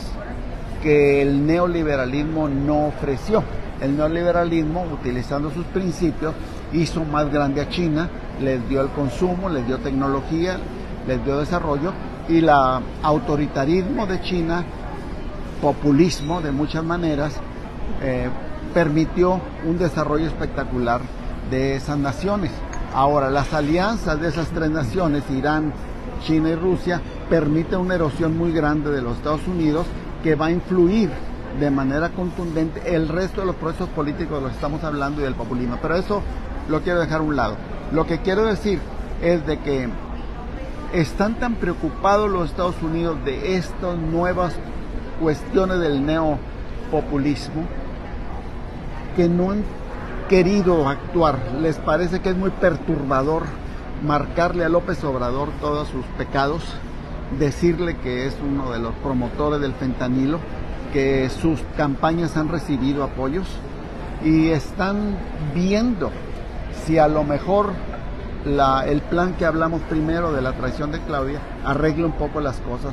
que el neoliberalismo no ofreció. El neoliberalismo, utilizando sus principios, hizo más grande a China, les dio el consumo, les dio tecnología, les dio desarrollo, y el autoritarismo de China, populismo de muchas maneras, permitió un desarrollo espectacular de esas naciones. Ahora, las alianzas de esas tres naciones, Irán, China y Rusia, permiten una erosión muy grande de los Estados Unidos, que va a influir de manera contundente el resto de los procesos políticos de los que estamos hablando y del populismo. Pero eso lo quiero dejar a un lado. Lo que quiero decir es de que están tan preocupados los Estados Unidos de estas nuevas cuestiones del neopopulismo que no han querido actuar. Les parece que es muy perturbador marcarle a López Obrador todos sus pecados, decirle que es uno de los promotores del fentanilo, que sus campañas han recibido apoyos, y están viendo si a lo mejor el plan que hablamos primero de la traición de Claudia arregla un poco las cosas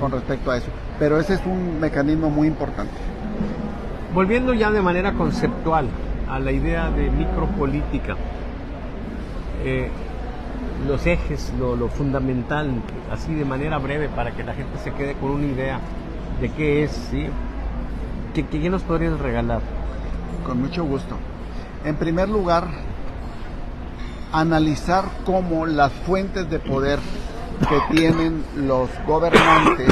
con respecto a eso. Pero ese es un mecanismo muy importante. Volviendo ya de manera conceptual a la idea de micropolítica, los ejes, lo fundamental, así de manera breve, para que la gente se quede con una idea de qué es, ¿sí? ¿Qué nos podrías regalar? Con mucho gusto. En primer lugar, analizar cómo las fuentes de poder que tienen los gobernantes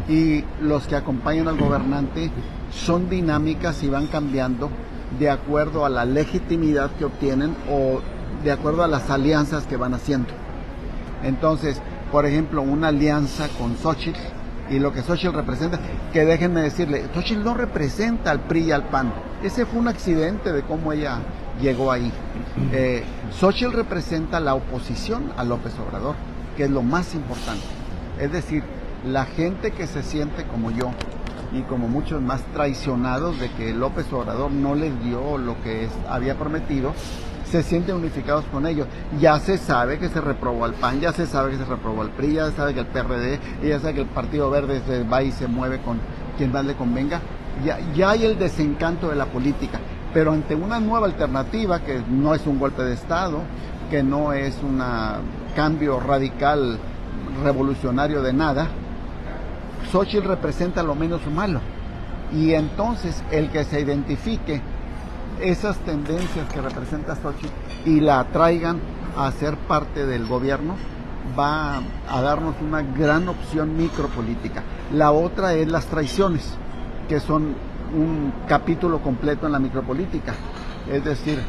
y los que acompañan al gobernante son dinámicas y van cambiando de acuerdo a la legitimidad que obtienen o de acuerdo a las alianzas que van haciendo. Entonces, por ejemplo, una alianza con Xóchitl y lo que Xóchitl representa, que déjenme decirle, Xóchitl no representa al PRI y al PAN. Ese fue un accidente de cómo ella llegó ahí. Xóchitl representa la oposición a López Obrador, que es lo más importante. Es decir, la gente que se siente como yo y como muchos más traicionados de que López Obrador no les dio lo que había prometido, se sienten unificados con ellos. Ya se sabe que se reprobó al PAN, ya se sabe que se reprobó al PRI, ya se sabe que el PRD, y ya se sabe que el Partido Verde se va y se mueve con quien más le convenga. Ya hay el desencanto de la política, pero ante una nueva alternativa que no es un golpe de Estado, que no es un cambio radical revolucionario de nada, Xóchitl representa lo menos malo. Y entonces el que se identifique esas tendencias que representa Xóchitl y la traigan a ser parte del gobierno, va a darnos una gran opción micropolítica. La otra es las traiciones, que son un capítulo completo en la micropolítica. Es decir,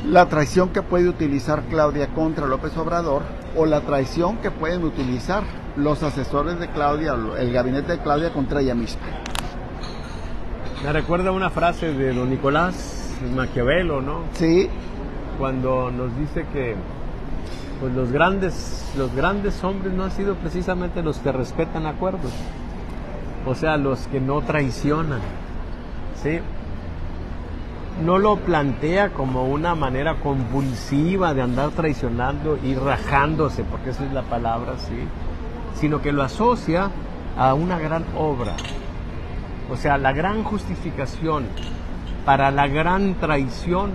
la traición que puede utilizar Claudia contra López Obrador, o la traición que pueden utilizar los asesores de Claudia, el gabinete de Claudia, contra ella misma. Me recuerda una frase de don Nicolás Maquiavelo, ¿no? Sí. Cuando nos dice que pues los grandes hombres no han sido precisamente los que respetan acuerdos, o sea, los que no traicionan, ¿sí? No lo plantea como una manera convulsiva de andar traicionando y rajándose, porque esa es la palabra, ¿sí? Sino que lo asocia a una gran obra. O sea, la gran justificación para la gran traición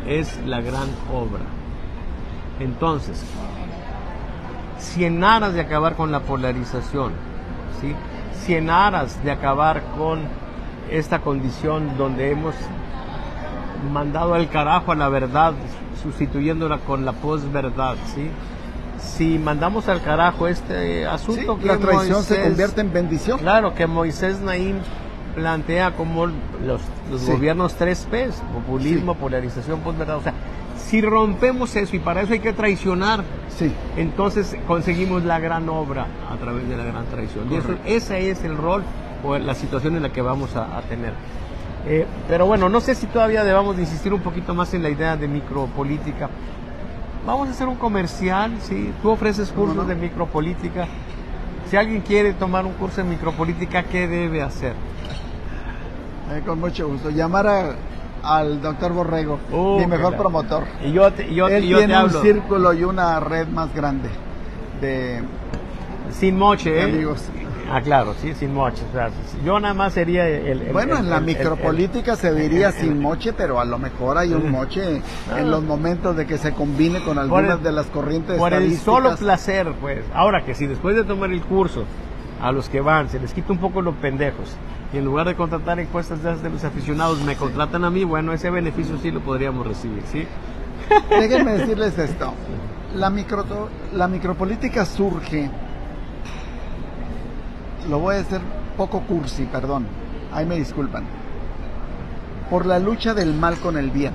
es la gran obra. Entonces, si en aras de acabar con la polarización, ¿sí? Si en aras de acabar con esta condición donde hemos mandado al carajo a la verdad, sustituyéndola con la posverdad, ¿sí? Si mandamos al carajo este asunto, sí, que la traición Moisés, se convierte en bendición. Claro, que Moisés Naim plantea como los sí. gobiernos 3Ps, populismo, sí. Polarización, posverdad. O sea, si rompemos eso, y para eso hay que traicionar, sí. Entonces conseguimos la gran obra a través de la gran traición. Y eso, ese es el rol o la situación en la que vamos a tener. Pero bueno, no sé si todavía debamos de insistir un poquito más en la idea de micropolítica. vamos a hacer un comercial, ¿sí? Tú ofreces cursos de micropolítica. Si alguien quiere tomar un curso de micropolítica, ¿qué debe hacer? Con mucho gusto. Llamar al doctor Borrego, mi mejor promotor. Él tiene un círculo y una red más grande de sin moche, amigos. Claro, sí, sin moche. O sea, yo nada más sería en la micropolítica se diría sin moche, pero a lo mejor hay un moche en los momentos de que se combine con algunas de las corrientes por estadísticas. Por el solo placer, pues. Ahora que si después de tomar el curso, a los que van, se les quita un poco los pendejos, y en lugar de contratar encuestas de los aficionados, me contratan a mí, bueno, ese beneficio sí lo podríamos recibir, ¿sí? Déjenme decirles esto. La micropolítica surge, lo voy a hacer poco cursi, perdón, ahí me disculpan, por la lucha del mal con el bien.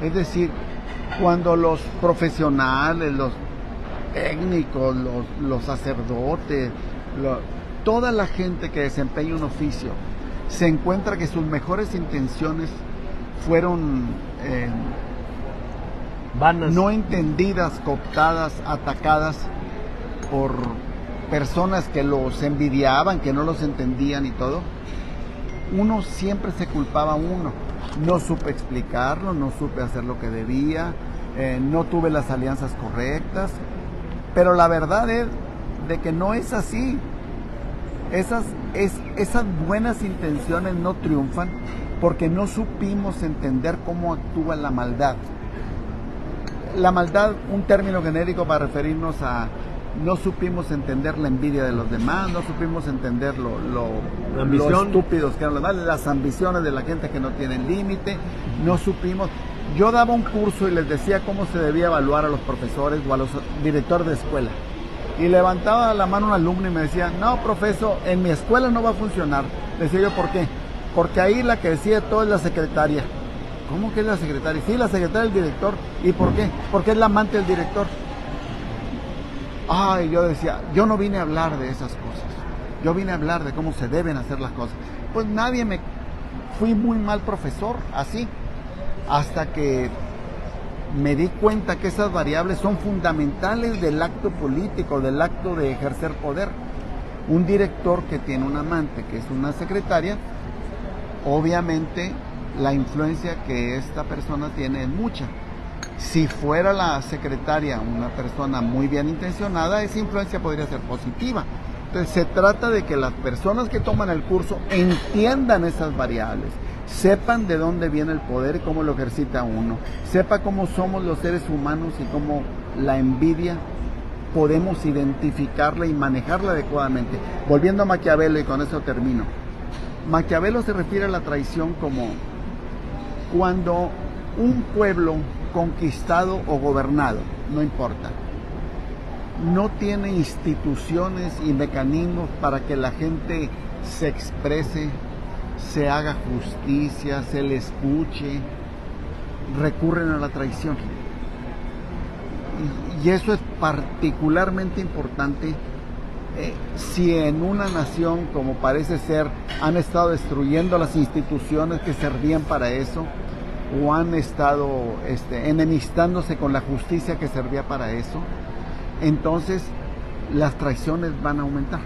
Es decir, cuando los profesionales, los técnicos, los sacerdotes, toda la gente que desempeña un oficio se encuentra que sus mejores intenciones fueron no entendidas, cooptadas, atacadas por personas que los envidiaban, que no los entendían y todo, uno siempre se culpaba a uno. No supe explicarlo, no supe hacer lo que debía, no tuve las alianzas correctas, pero la verdad es de que no es así. Esas buenas intenciones no triunfan porque no supimos entender cómo actúa la maldad. La maldad, un término genérico para referirnos a no supimos entender la envidia de los demás, no supimos entender lo estúpidos que eran los demás, las ambiciones de la gente que no tienen límite, no supimos. Yo daba un curso y les decía cómo se debía evaluar a los profesores o a los directores de escuela. Y levantaba la mano un alumno y me decía, no, profesor, en mi escuela no va a funcionar. Le decía yo, ¿por qué? Porque ahí la que decide todo es la secretaria. ¿Cómo que es la secretaria? Sí, la secretaria del director. ¿Y por qué? Porque es la amante del director. Ay, yo decía, yo no vine a hablar de esas cosas. Yo vine a hablar de cómo se deben hacer las cosas. Pues fui muy mal profesor, así. Hasta que me di cuenta que esas variables son fundamentales del acto político, del acto de ejercer poder. Un director que tiene un amante, que es una secretaria, obviamente la influencia que esta persona tiene es mucha. Si fuera la secretaria una persona muy bien intencionada, esa influencia podría ser positiva. Entonces se trata de que las personas que toman el curso entiendan esas variables, sepan de dónde viene el poder y cómo lo ejercita uno, sepa cómo somos los seres humanos y cómo la envidia podemos identificarla y manejarla adecuadamente. Volviendo a Maquiavelo, y con eso termino. Maquiavelo se refiere a la traición como cuando un pueblo conquistado o gobernado, no importa, no tiene instituciones y mecanismos para que la gente se exprese, se haga justicia, se le escuche, recurren a la traición. Y eso es particularmente importante si en una nación, como parece ser, han estado destruyendo las instituciones que servían para eso, o han estado enemistándose con la justicia que servía para eso, entonces las traiciones van a aumentar.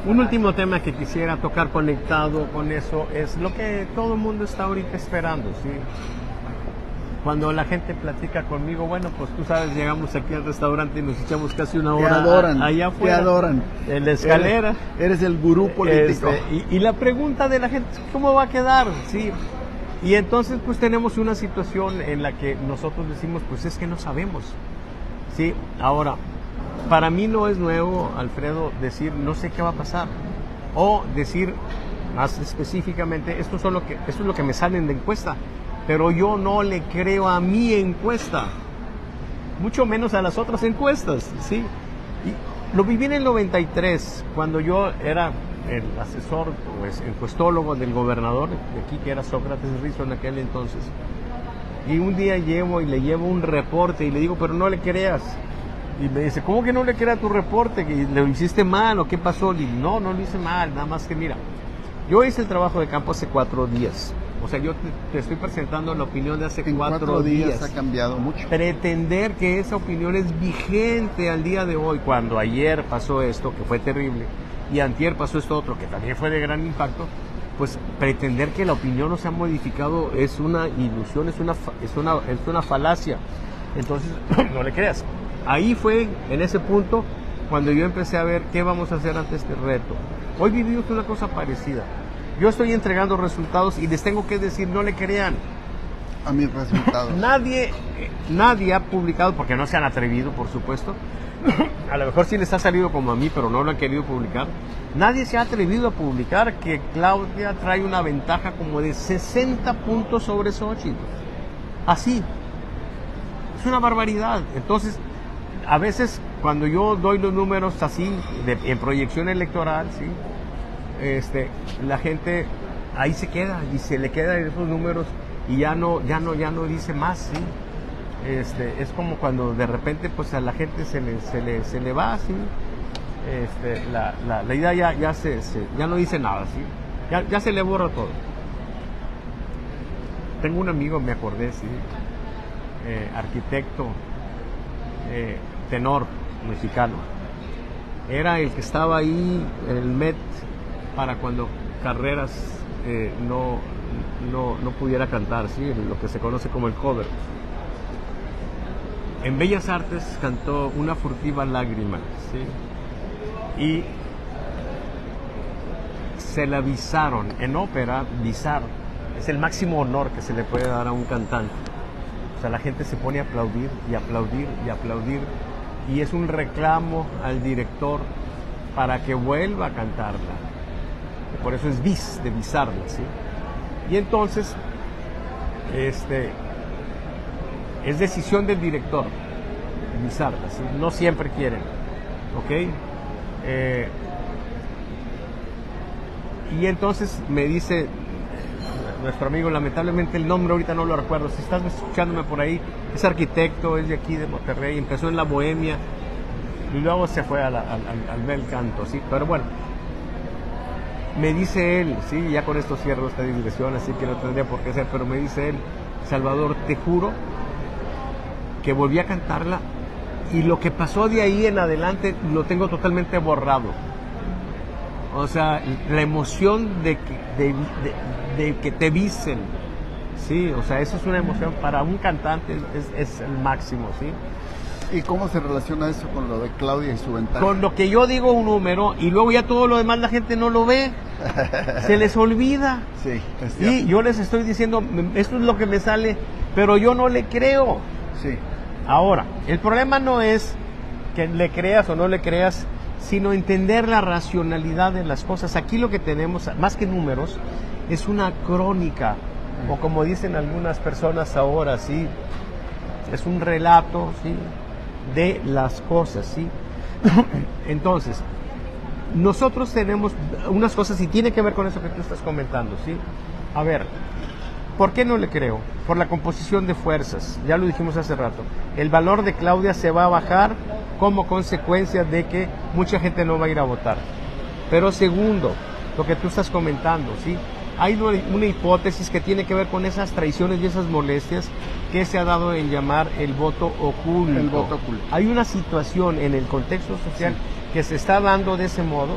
Un último tema que quisiera tocar conectado con eso es lo que todo el mundo está ahorita esperando, ¿sí? Cuando la gente platica conmigo, bueno, pues tú sabes, llegamos aquí al restaurante y nos echamos casi una hora allá afuera. Te adoran. En la escalera. Eres el gurú político. Y la pregunta de la gente, ¿cómo va a quedar? Sí. Y entonces pues tenemos una situación en la que nosotros decimos, pues es que no sabemos. Sí, ahora, para mí no es nuevo, Alfredo, decir no sé qué va a pasar. O decir más específicamente, esto es lo que me sale en la encuesta. Pero yo no le creo a mi encuesta, mucho menos a las otras encuestas, ¿sí? Y lo viví en el 93, cuando yo era el asesor, pues, encuestólogo del gobernador de aquí, que era Sócrates Rizo en aquel entonces. Y un día le llevo un reporte y le digo, pero no le creas. Y me dice, ¿cómo que no le crea tu reporte? ¿Que lo hiciste mal o qué pasó? Y no lo hice mal, nada más que mira, yo hice el trabajo de campo hace 4 días. O sea, yo te estoy presentando la opinión de hace En 4 días. Ha cambiado mucho. Pretender que esa opinión es vigente al día de hoy, cuando ayer pasó esto, que fue terrible, y antier pasó esto otro, que también fue de gran impacto, pues pretender que la opinión no se ha modificado es una ilusión, es una falacia. Entonces, no le creas. Ahí fue, en ese punto, cuando yo empecé a ver qué vamos a hacer ante este reto. Hoy vivimos una cosa parecida. Yo estoy entregando resultados y les tengo que decir, no le crean. A mis resultados. Nadie ha publicado, porque no se han atrevido, por supuesto. A lo mejor sí les ha salido como a mí, pero no lo han querido publicar. Nadie se ha atrevido a publicar que Claudia trae una ventaja como de 60 puntos sobre Xochitl. Así. Es una barbaridad. Entonces, a veces cuando yo doy los números así, en proyección electoral, ¿sí? La gente ahí se queda y se le quedan esos números y ya no dice más, ¿sí? Es como cuando de repente pues a la gente se le va, ¿sí? La idea ya no dice nada, ¿sí? Ya se le borra todo. Tengo un amigo, me acordé, ¿sí? Arquitecto, tenor mexicano. Era el que estaba ahí en el Met para cuando Carreras no pudiera cantar, ¿sí? Lo que se conoce como el cover. En Bellas Artes cantó Una furtiva lágrima, ¿sí? Y se la visaron. En ópera, visar es el máximo honor que se le puede dar a un cantante. O sea, la gente se pone a aplaudir y aplaudir y aplaudir, y es un reclamo al director para que vuelva a cantarla. Por eso es de visarla, ¿sí? Y entonces, es decisión del director visarla, ¿sí? No siempre quieren, ¿ok? Y entonces me dice nuestro amigo, lamentablemente el nombre ahorita no lo recuerdo, si estás escuchándome por ahí, es arquitecto, es de aquí de Monterrey, empezó en la Bohemia y luego se fue al bel canto, ¿sí? Pero bueno, me dice él, sí, ya con esto cierro esta digresión, así que no tendría por qué ser, pero me dice él, Salvador, te juro que volví a cantarla y lo que pasó de ahí en adelante lo tengo totalmente borrado. O sea, la emoción de que te visen, sí, o sea, eso es una emoción para un cantante, es el máximo, ¿sí? ¿Y cómo se relaciona eso con lo de Claudia y su ventaja? Con lo que yo digo un número y luego ya todo lo demás la gente no lo ve, se les olvida. Sí, es cierto. Y yo les estoy diciendo, esto es lo que me sale, pero yo no le creo. Sí. Ahora, el problema no es que le creas o no le creas, sino entender la racionalidad de las cosas. Aquí lo que tenemos, más que números, es una crónica, o como dicen algunas personas ahora, ¿sí? Es un relato, ¿sí? De las cosas, ¿sí? Entonces, nosotros tenemos unas cosas y tiene que ver con eso que tú estás comentando, ¿sí? A ver, ¿por qué no le creo? Por la composición de fuerzas, ya lo dijimos hace rato. El valor de Claudia se va a bajar como consecuencia de que mucha gente no va a ir a votar. Pero segundo, lo que tú estás comentando, ¿sí? Hay una hipótesis que tiene que ver con esas traiciones y esas molestias que se ha dado en llamar el voto oculto. El voto oculto. Hay una situación en el contexto social que se está dando de ese modo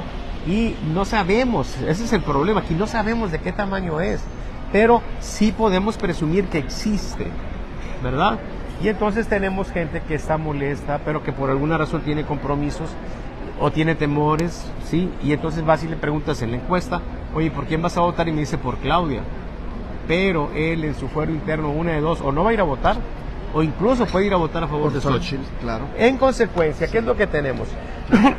y no sabemos, ese es el problema, aquí no sabemos de qué tamaño es, pero sí podemos presumir que existe, ¿verdad? Y entonces tenemos gente que está molesta, pero que por alguna razón tiene compromisos o tiene temores, ¿sí? Y entonces vas y le preguntas en la encuesta, oye, ¿por quién vas a votar? Y me dice, por Claudia. Pero él en su fuero interno, una de dos, o no va a ir a votar, o incluso puede ir a votar a favor de Xochitl. Claro. En consecuencia, ¿qué es lo que tenemos?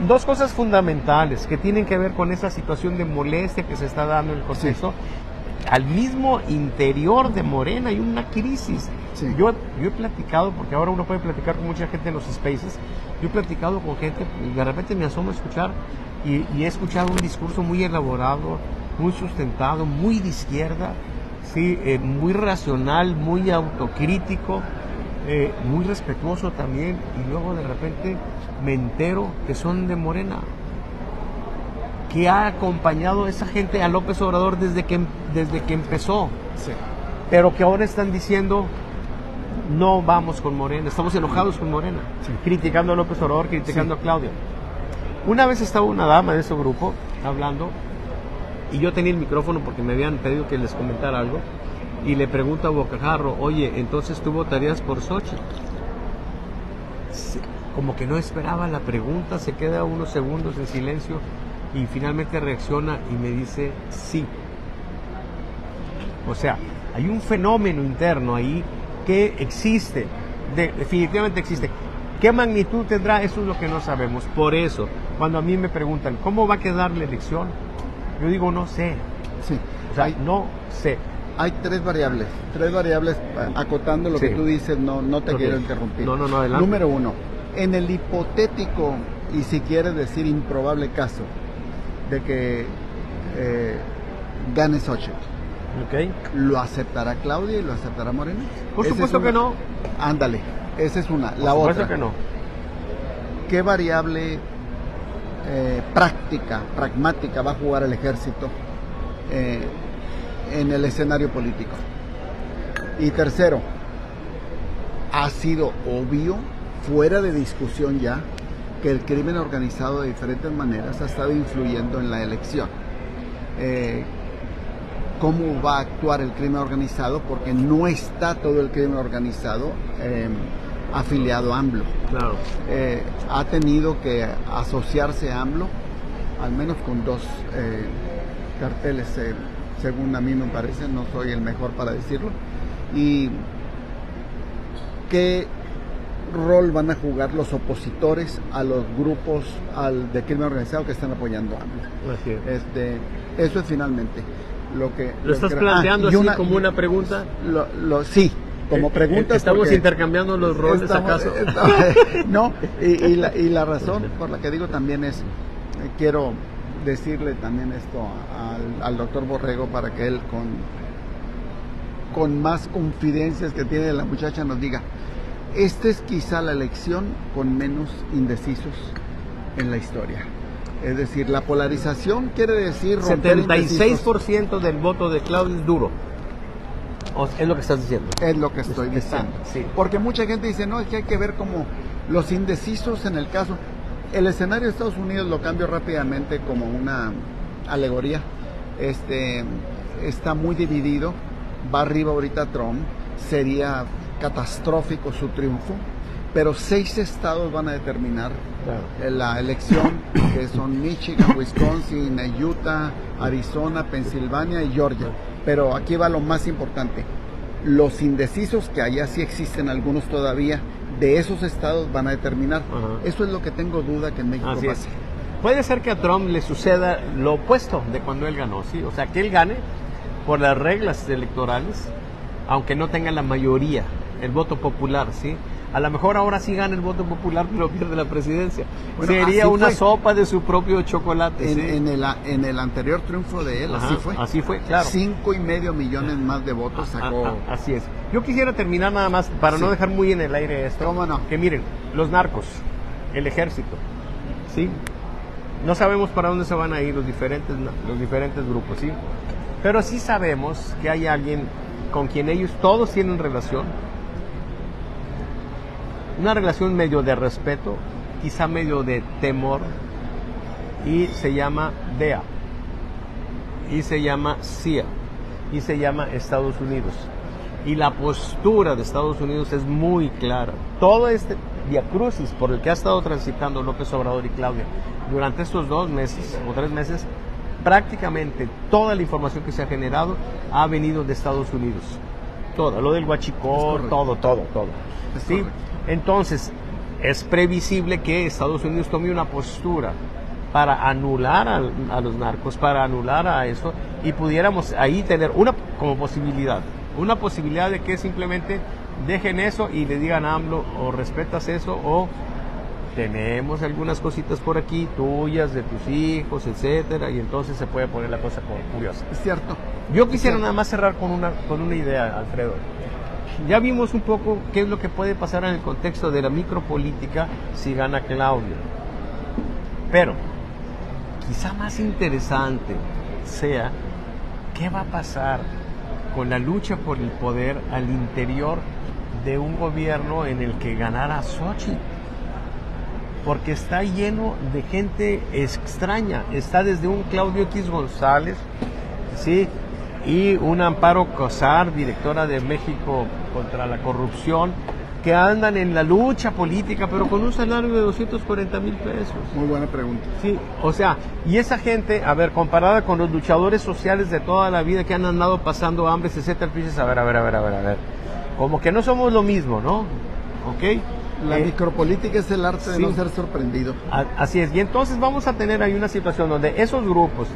Dos cosas fundamentales que tienen que ver con esa situación de molestia que se está dando en el contexto. Sí. Al mismo interior de Morena hay una crisis. Sí. Yo he platicado, porque ahora uno puede platicar con mucha gente en los spaces, yo he platicado con gente y de repente me asomo a escuchar y he escuchado un discurso muy elaborado, muy sustentado, muy de izquierda, sí, muy racional, muy autocrítico, muy respetuoso también, y luego de repente me entero que son de Morena, que ha acompañado esa gente a López Obrador desde que empezó. Sí. pero que ahora están diciendo no vamos con Morena, estamos enojados con Morena, Sí. criticando a López Obrador, criticando a Claudia. Una vez estaba una dama de ese grupo hablando y yo tenía el micrófono porque me habían pedido que les comentara algo y le pregunto a Bocajarro, oye, entonces tú votarías por Xochitl. Como que no esperaba la pregunta, se queda unos segundos en silencio y finalmente reacciona y me dice sí. O sea, hay un fenómeno interno ahí que existe, definitivamente existe. ¿Qué magnitud tendrá? Eso es lo que no sabemos. Por eso, cuando a mí me preguntan, ¿cómo va a quedar la elección? Yo digo, no sé. Sí. O sea, no sé. Hay tres variables, acotando lo Sí. que tú dices, no te Ok. quiero interrumpir. No, adelante. Número uno, en el hipotético, y si quieres decir improbable caso, de que gane Xochitl, ¿Ok? ¿lo aceptará Claudia y lo aceptará Morena? Por Esa supuesto es una. que no. Ándale, esa es una. Por La supuesto otra, que no. ¿qué variable pragmática va a jugar el ejército en el escenario político? Y tercero, ha sido obvio, fuera de discusión ya, que el crimen organizado de diferentes maneras ha estado influyendo en la elección. ¿Cómo va a actuar el crimen organizado? Porque no está todo el crimen organizado afiliado a AMLO. Claro. Ha tenido que asociarse a AMLO, al menos con dos carteles, según a mí me parece, no soy el mejor para decirlo. ¿Y qué rol van a jugar los opositores a los grupos de crimen organizado que están apoyando a AMLO? Así es. Eso es finalmente lo que... ¿Lo estás planteando así como una pregunta? Sí, como pregunta. ¿Estamos intercambiando los roles acaso? No, y la razón por la que digo también es, quiero decirle también esto al doctor Borrego para que él con más confidencias que tiene la muchacha nos diga, esta es quizá la elección con menos indecisos en la historia. Es decir, la polarización quiere decir romper 76% del voto de Claudia es duro. Es lo que estás diciendo. Es lo que estoy diciendo. Sí. Porque mucha gente dice, no, es que hay que ver como los indecisos en el caso. El escenario de Estados Unidos lo cambio rápidamente como una alegoría. Está muy dividido. Va arriba ahorita Trump. Sería catastrófico su triunfo. Pero 6 estados van a determinar la elección, que son Michigan, Wisconsin, Utah, Arizona, Pensilvania y Georgia. Pero aquí va lo más importante. Los indecisos, que allá sí existen algunos todavía, de esos estados van a determinar. Ajá. Eso es lo que tengo duda que en México Así pase. es. Puede ser que a Trump le suceda lo opuesto de cuando él ganó, ¿sí? O sea, que él gane por las reglas electorales, aunque no tenga la mayoría, el voto popular, ¿sí? A lo mejor ahora sí gana el voto popular, pero pierde la presidencia. Bueno, sería una fue. sopa de su propio chocolate. ¿sí? En el anterior triunfo de él, Ajá, así fue. Así fue, claro. 5.5 millones más de votos sacó. Así es. Yo quisiera terminar nada más, para no dejar muy en el aire esto. ¿Cómo no? Que miren, los narcos, el ejército, ¿sí? No sabemos para dónde se van a ir los diferentes grupos, ¿sí? Pero sí sabemos que hay alguien con quien ellos todos tienen relación. Una relación medio de respeto, quizá medio de temor, y se llama DEA, y se llama CIA, y se llama Estados Unidos. Y la postura de Estados Unidos es muy clara. Todo este viacrucis por el que ha estado transitando López Obrador y Claudia durante estos 2 meses o 3 meses, prácticamente toda la información que se ha generado ha venido de Estados Unidos. Toda, lo del huachicol, todo. ¿Sí? Entonces, es previsible que Estados Unidos tome una postura para anular a los narcos, para anular a eso, y pudiéramos ahí tener una posibilidad de que simplemente dejen eso y le digan a AMLO, o respetas eso, o tenemos algunas cositas por aquí, tuyas, de tus hijos, etcétera, y entonces se puede poner la cosa curiosa. Es cierto. Yo quisiera nada más cerrar con una idea, Alfredo. Ya vimos un poco qué es lo que puede pasar en el contexto de la micropolítica si gana Claudia. Pero quizá más interesante sea qué va a pasar con la lucha por el poder al interior de un gobierno en el que ganara Xochitl. Porque está lleno de gente extraña. Está desde un Claudio X González, ¿sí? Y un Amparo Cosar, directora de México contra la Corrupción, que andan en la lucha política, pero con un salario de 240,000 pesos. Muy buena pregunta. Sí, o sea, y esa gente, a ver, comparada con los luchadores sociales de toda la vida que han andado pasando hambre, etcétera, dices, a ver. Como que no somos lo mismo, ¿no? ¿Ok? La micropolítica es el arte de no ser sorprendido. Así es, y entonces vamos a tener ahí una situación donde esos grupos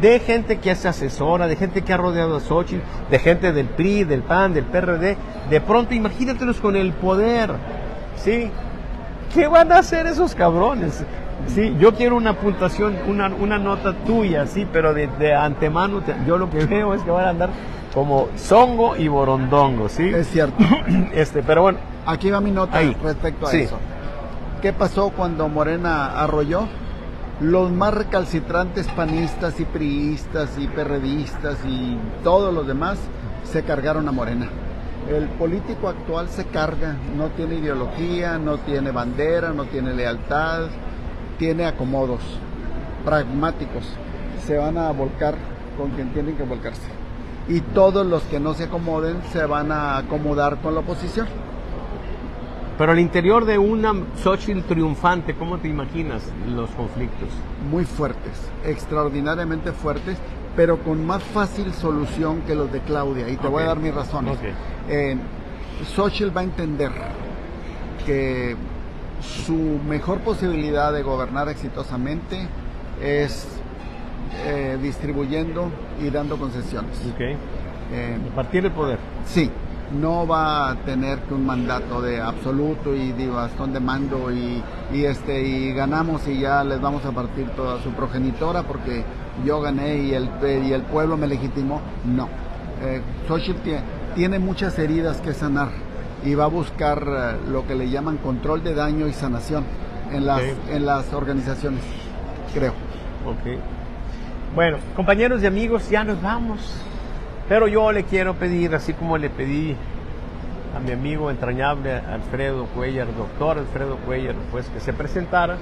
de gente que se asesora, de gente que ha rodeado a Xochitl, de gente del PRI, del PAN, del PRD, de pronto imagínatelos con el poder, ¿sí? ¿Qué van a hacer esos cabrones? Sí, yo quiero una puntuación, una nota tuya, sí, pero de antemano yo lo que veo es que van a andar como zongo y borondongo, ¿sí? Es cierto. Pero bueno. Aquí va mi nota ahí, respecto a eso. ¿Qué pasó cuando Morena arrolló? Los más recalcitrantes panistas y priistas y perredistas y todos los demás se cargaron a Morena. El político actual se carga, no tiene ideología, no tiene bandera, no tiene lealtad, tiene acomodos pragmáticos. Se van a volcar con quien tienen que volcarse. Y todos los que no se acomoden se van a acomodar con la oposición. Pero al interior de una Xochitl triunfante, ¿cómo te imaginas los conflictos? Muy fuertes, extraordinariamente fuertes, pero con más fácil solución que los de Claudia. Y te voy a dar mis razones. Xochitl va a entender que su mejor posibilidad de gobernar exitosamente es distribuyendo y dando concesiones. Partir el poder. Sí. No va a tener que un mandato de absoluto y de bastón de mando y ganamos y ya les vamos a partir toda su progenitora porque yo gané y el pueblo me legitimó. No. Xochitl tiene muchas heridas que sanar y va a buscar lo que le llaman control de daño y sanación en las organizaciones, creo. Ok. Bueno, compañeros y amigos, ya nos vamos. Pero yo le quiero pedir, así como le pedí a mi amigo entrañable Alfredo Cuellar, doctor Alfredo Cuellar, pues que se presentara,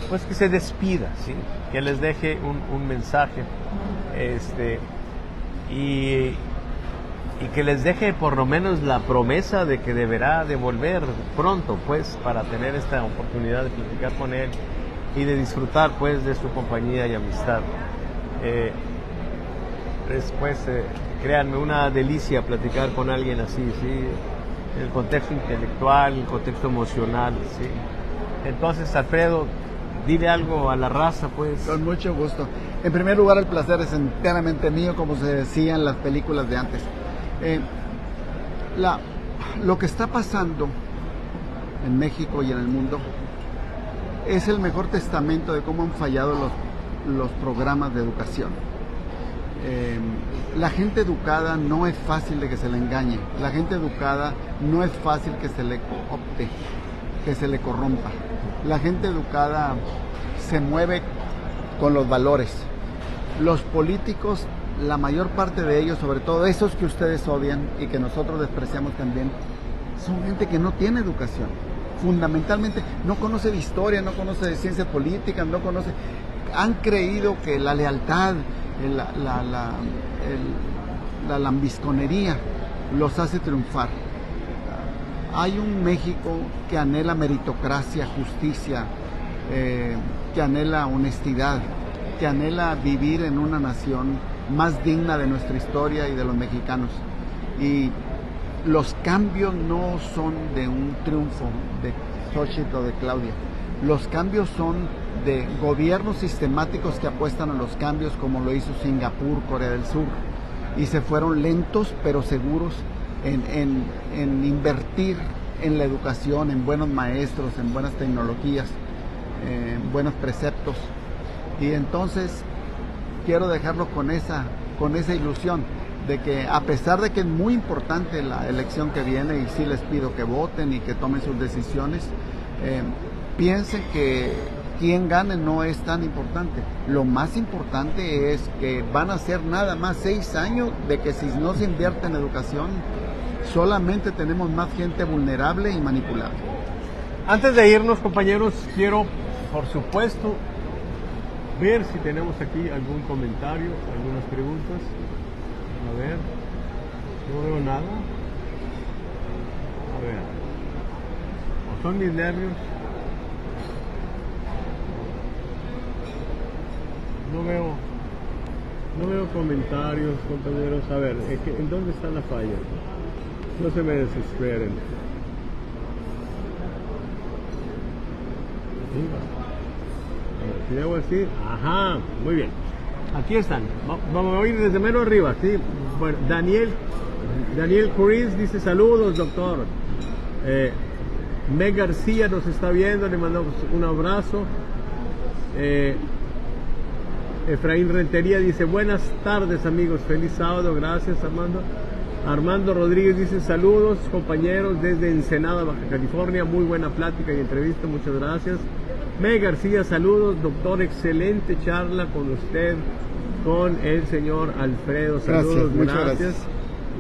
pues que se despida, ¿sí? Que les deje un mensaje, y que les deje por lo menos la promesa de que deberá de volver pronto, pues, para tener esta oportunidad de platicar con él y de disfrutar, pues, de su compañía y amistad. Después, créanme, una delicia platicar con alguien así, ¿sí? El contexto intelectual, el contexto emocional, ¿sí? Entonces, Alfredo, dile algo a la raza, pues. Con mucho gusto. En primer lugar, el placer es enteramente mío, como se decía en las películas de antes. Lo que está pasando en México y en el mundo es el mejor testamento de cómo han fallado los programas de educación. La gente educada no es fácil de que se le engañe. La gente educada no es fácil que se le coopte, que se le corrompa. La gente educada se mueve con los valores. Los políticos, la mayor parte de ellos, sobre todo esos que ustedes odian y que nosotros despreciamos también, son gente que no tiene educación. Fundamentalmente no conoce de historia, no conoce de ciencia política, no conoce. Han creído que la lealtad, la lambisconería los hace triunfar. Hay un México que anhela meritocracia, justicia, que anhela honestidad, que anhela vivir en una nación más digna de nuestra historia y de los mexicanos. Y los cambios no son de un triunfo de Xochitl o de Claudia. Los cambios son de gobiernos sistemáticos que apuestan a los cambios, como lo hizo Singapur, Corea del Sur, y se fueron lentos pero seguros en invertir en la educación, en buenos maestros, en buenas tecnologías, en buenos preceptos. Y entonces quiero dejarlo con esa ilusión de que, a pesar de que es muy importante la elección que viene, y sí les pido que voten y que tomen sus decisiones, piensen que quién gane no es tan importante. Lo más importante es que van a ser nada más 6 años de que si no se invierte en educación, solamente tenemos más gente vulnerable y manipulable. Antes de irnos, compañeros, quiero, por supuesto, ver si tenemos aquí algún comentario, algunas preguntas. A ver, no veo nada. A ver, ¿o son mis nervios? No veo comentarios, compañeros. A ver, ¿en dónde está la falla? No se me desesperen. Si debo decir, ajá, muy bien. Aquí están. Vamos a ir desde menos arriba, ¿sí? Bueno, Daniel Cruz dice saludos, doctor. Meg García nos está viendo, le mandamos un abrazo. Efraín Rentería dice buenas tardes amigos, feliz sábado, gracias Armando. Armando Rodríguez dice saludos compañeros desde Ensenada, Baja California, muy buena plática y entrevista, muchas gracias. Meg García, saludos doctor, excelente charla con usted, con el señor Alfredo, saludos, gracias.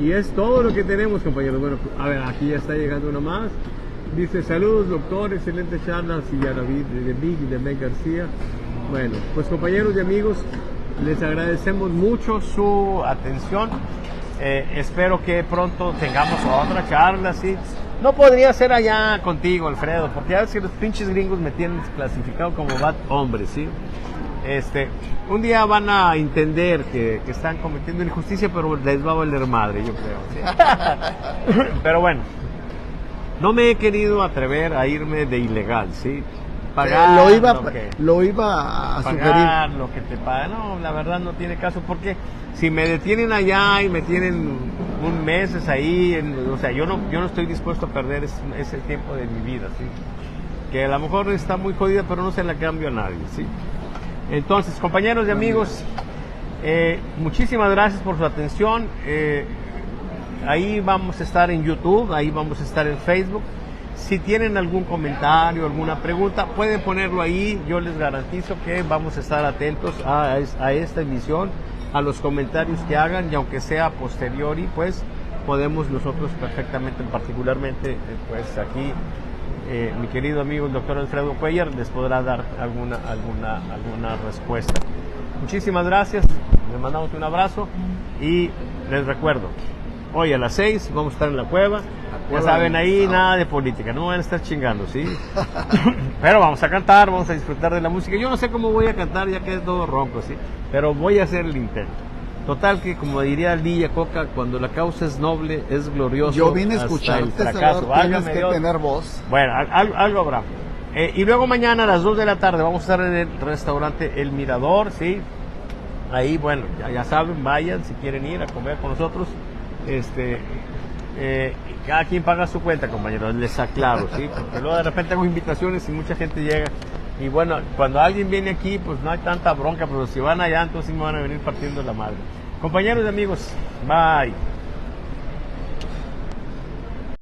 Y es todo lo que tenemos compañeros. Bueno, a ver, aquí ya está llegando uno más. Dice saludos doctor, excelente charla, sí, ya David de Big y de Meg García. Bueno, pues compañeros y amigos, les agradecemos mucho su atención. Espero que pronto tengamos otra charla, ¿sí? No podría ser allá contigo, Alfredo, porque ya ves que los pinches gringos me tienen clasificado como bad hombre, ¿sí? Un día van a entender que están cometiendo injusticia, pero les va a valer madre, yo creo, ¿sí? Pero bueno, no me he querido atrever a irme de ilegal, ¿sí? Pagar lo iba a pagar sugerir. Lo que te pagan, no, la verdad no tiene caso, porque si me detienen allá y me tienen un mes ahí, o sea, yo no estoy dispuesto a perder ese tiempo de mi vida, ¿sí? Que a lo mejor está muy jodida, pero no se la cambio a nadie, ¿sí? Entonces, compañeros y amigos, muchísimas gracias por su atención. Ahí vamos a estar en YouTube, ahí vamos a estar en Facebook. Si tienen algún comentario, alguna pregunta, pueden ponerlo ahí. Yo les garantizo que vamos a estar atentos a esta emisión, a los comentarios que hagan, y aunque sea posteriori, pues podemos nosotros perfectamente, particularmente, pues aquí, mi querido amigo el doctor Alfredo Cuellar les podrá dar alguna respuesta. Muchísimas gracias, les mandamos un abrazo y les recuerdo, hoy a las 6 vamos a estar en la cueva. Ya saben, ahí nada de política, no van a estar chingando, ¿sí? Pero vamos a cantar, vamos a disfrutar de la música. Yo no sé cómo voy a cantar, ya que es todo ronco, ¿sí? Pero voy a hacer el intento. Total que, como diría Lilla Coca, cuando la causa es noble, es glorioso. Yo vine a escucharte, Salvador, tienes que tener voz. Bueno, algo habrá. Y luego mañana a las 2 de la tarde vamos a estar en el restaurante El Mirador, ¿sí? Ahí, bueno, ya saben, vayan si quieren ir a comer con nosotros. Cada quien paga su cuenta, compañeros, les aclaro, ¿sí? Porque luego de repente hago invitaciones y mucha gente llega. Y bueno, cuando alguien viene aquí, pues no hay tanta bronca, pero si van allá, entonces sí me van a venir partiendo la madre. Compañeros y amigos, bye.